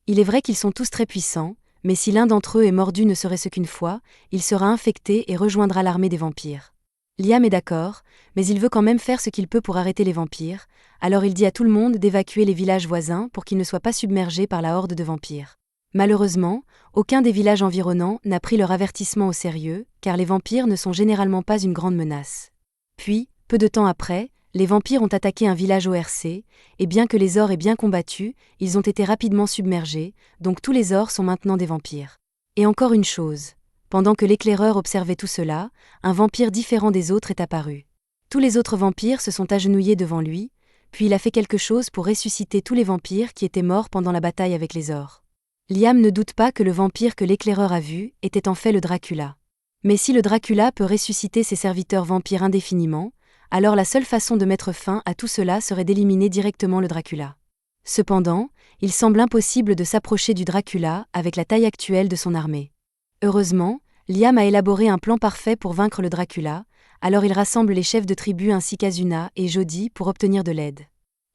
Il est vrai qu'ils sont tous très puissants, mais si l'un d'entre eux est mordu ne serait-ce qu'une fois, il sera infecté et rejoindra l'armée des vampires. Liam est d'accord, mais il veut quand même faire ce qu'il peut pour arrêter les vampires, alors il dit à tout le monde d'évacuer les villages voisins pour qu'ils ne soient pas submergés par la horde de vampires. Malheureusement, aucun des villages environnants n'a pris leur avertissement au sérieux, car les vampires ne sont généralement pas une grande menace. Puis, peu de temps après, les vampires ont attaqué un village ORC, et bien que les ors aient bien combattu, ils ont été rapidement submergés, donc tous les ors sont maintenant des vampires. Et encore une chose. Pendant que l'éclaireur observait tout cela, un vampire différent des autres est apparu. Tous les autres vampires se sont agenouillés devant lui, puis il a fait quelque chose pour ressusciter tous les vampires qui étaient morts pendant la bataille avec les ors. Liam ne doute pas que le vampire que l'éclaireur a vu était en fait le Dracula. Mais si le Dracula peut ressusciter ses serviteurs vampires indéfiniment, alors la seule façon de mettre fin à tout cela serait d'éliminer directement le Dracula. Cependant, il semble impossible de s'approcher du Dracula avec la taille actuelle de son armée. Heureusement, Liam a élaboré un plan parfait pour vaincre le Dracula, alors il rassemble les chefs de tribu ainsi qu'Asuna et Jodie pour obtenir de l'aide.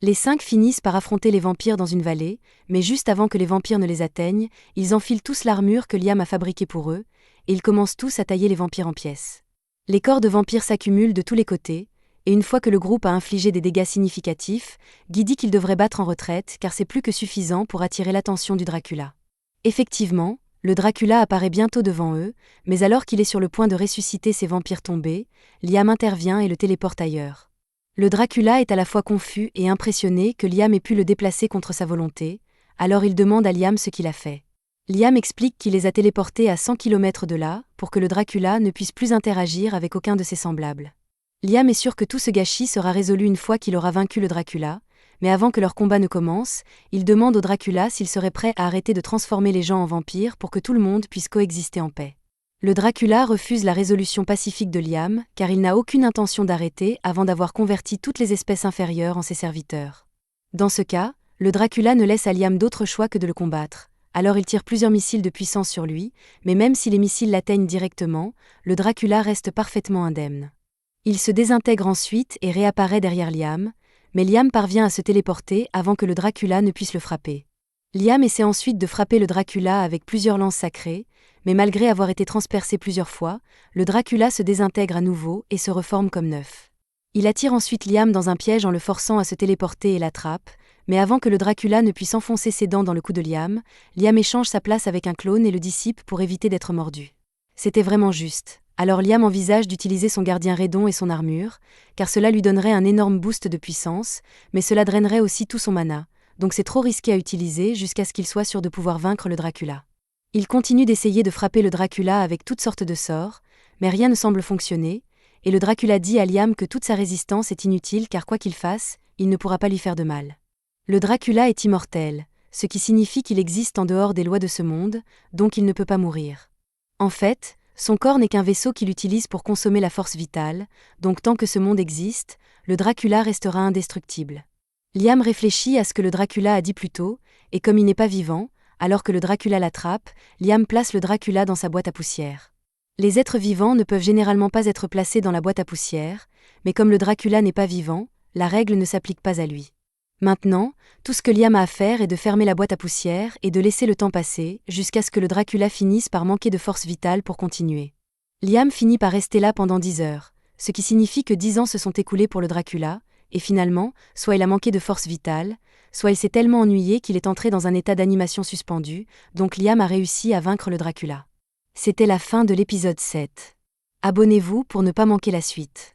Les 5 finissent par affronter les vampires dans une vallée, mais juste avant que les vampires ne les atteignent, ils enfilent tous l'armure que Liam a fabriquée pour eux, et ils commencent tous à tailler les vampires en pièces. Les corps de vampires s'accumulent de tous les côtés, et une fois que le groupe a infligé des dégâts significatifs, Guy dit qu'il devrait battre en retraite car c'est plus que suffisant pour attirer l'attention du Dracula. Effectivement, le Dracula apparaît bientôt devant eux, mais alors qu'il est sur le point de ressusciter ces vampires tombés, Liam intervient et le téléporte ailleurs. Le Dracula est à la fois confus et impressionné que Liam ait pu le déplacer contre sa volonté, alors il demande à Liam ce qu'il a fait. Liam explique qu'il les a téléportés à 100 km de là, pour que le Dracula ne puisse plus interagir avec aucun de ses semblables. Liam est sûr que tout ce gâchis sera résolu une fois qu'il aura vaincu le Dracula, mais avant que leur combat ne commence, il demande au Dracula s'il serait prêt à arrêter de transformer les gens en vampires pour que tout le monde puisse coexister en paix. Le Dracula refuse la résolution pacifique de Liam, car il n'a aucune intention d'arrêter avant d'avoir converti toutes les espèces inférieures en ses serviteurs. Dans ce cas, le Dracula ne laisse à Liam d'autre choix que de le combattre, alors il tire plusieurs missiles de puissance sur lui, mais même si les missiles l'atteignent directement, le Dracula reste parfaitement indemne. Il se désintègre ensuite et réapparaît derrière Liam, mais Liam parvient à se téléporter avant que le Dracula ne puisse le frapper. Liam essaie ensuite de frapper le Dracula avec plusieurs lances sacrées, mais malgré avoir été transpercé plusieurs fois, le Dracula se désintègre à nouveau et se reforme comme neuf. Il attire ensuite Liam dans un piège en le forçant à se téléporter et l'attrape, mais avant que le Dracula ne puisse enfoncer ses dents dans le cou de Liam, Liam échange sa place avec un clone et le dissipe pour éviter d'être mordu. C'était vraiment juste. Alors Liam envisage d'utiliser son gardien Redon et son armure, car cela lui donnerait un énorme boost de puissance, mais cela drainerait aussi tout son mana, donc c'est trop risqué à utiliser jusqu'à ce qu'il soit sûr de pouvoir vaincre le Dracula. Il continue d'essayer de frapper le Dracula avec toutes sortes de sorts, mais rien ne semble fonctionner, et le Dracula dit à Liam que toute sa résistance est inutile car quoi qu'il fasse, il ne pourra pas lui faire de mal. Le Dracula est immortel, ce qui signifie qu'il existe en dehors des lois de ce monde, donc il ne peut pas mourir. En fait, son corps n'est qu'un vaisseau qu'il utilise pour consommer la force vitale, donc tant que ce monde existe, le Dracula restera indestructible. Liam réfléchit à ce que le Dracula a dit plus tôt, et comme il n'est pas vivant, alors que le Dracula l'attrape, Liam place le Dracula dans sa boîte à poussière. Les êtres vivants ne peuvent généralement pas être placés dans la boîte à poussière, mais comme le Dracula n'est pas vivant, la règle ne s'applique pas à lui. Maintenant, tout ce que Liam a à faire est de fermer la boîte à poussière et de laisser le temps passer, jusqu'à ce que le Dracula finisse par manquer de force vitale pour continuer. Liam finit par rester là pendant 10 heures, ce qui signifie que 10 ans se sont écoulés pour le Dracula, et finalement, soit il a manqué de force vitale, soit il s'est tellement ennuyé qu'il est entré dans un état d'animation suspendu, donc Liam a réussi à vaincre le Dracula. C'était la fin de l'épisode 7. Abonnez-vous pour ne pas manquer la suite.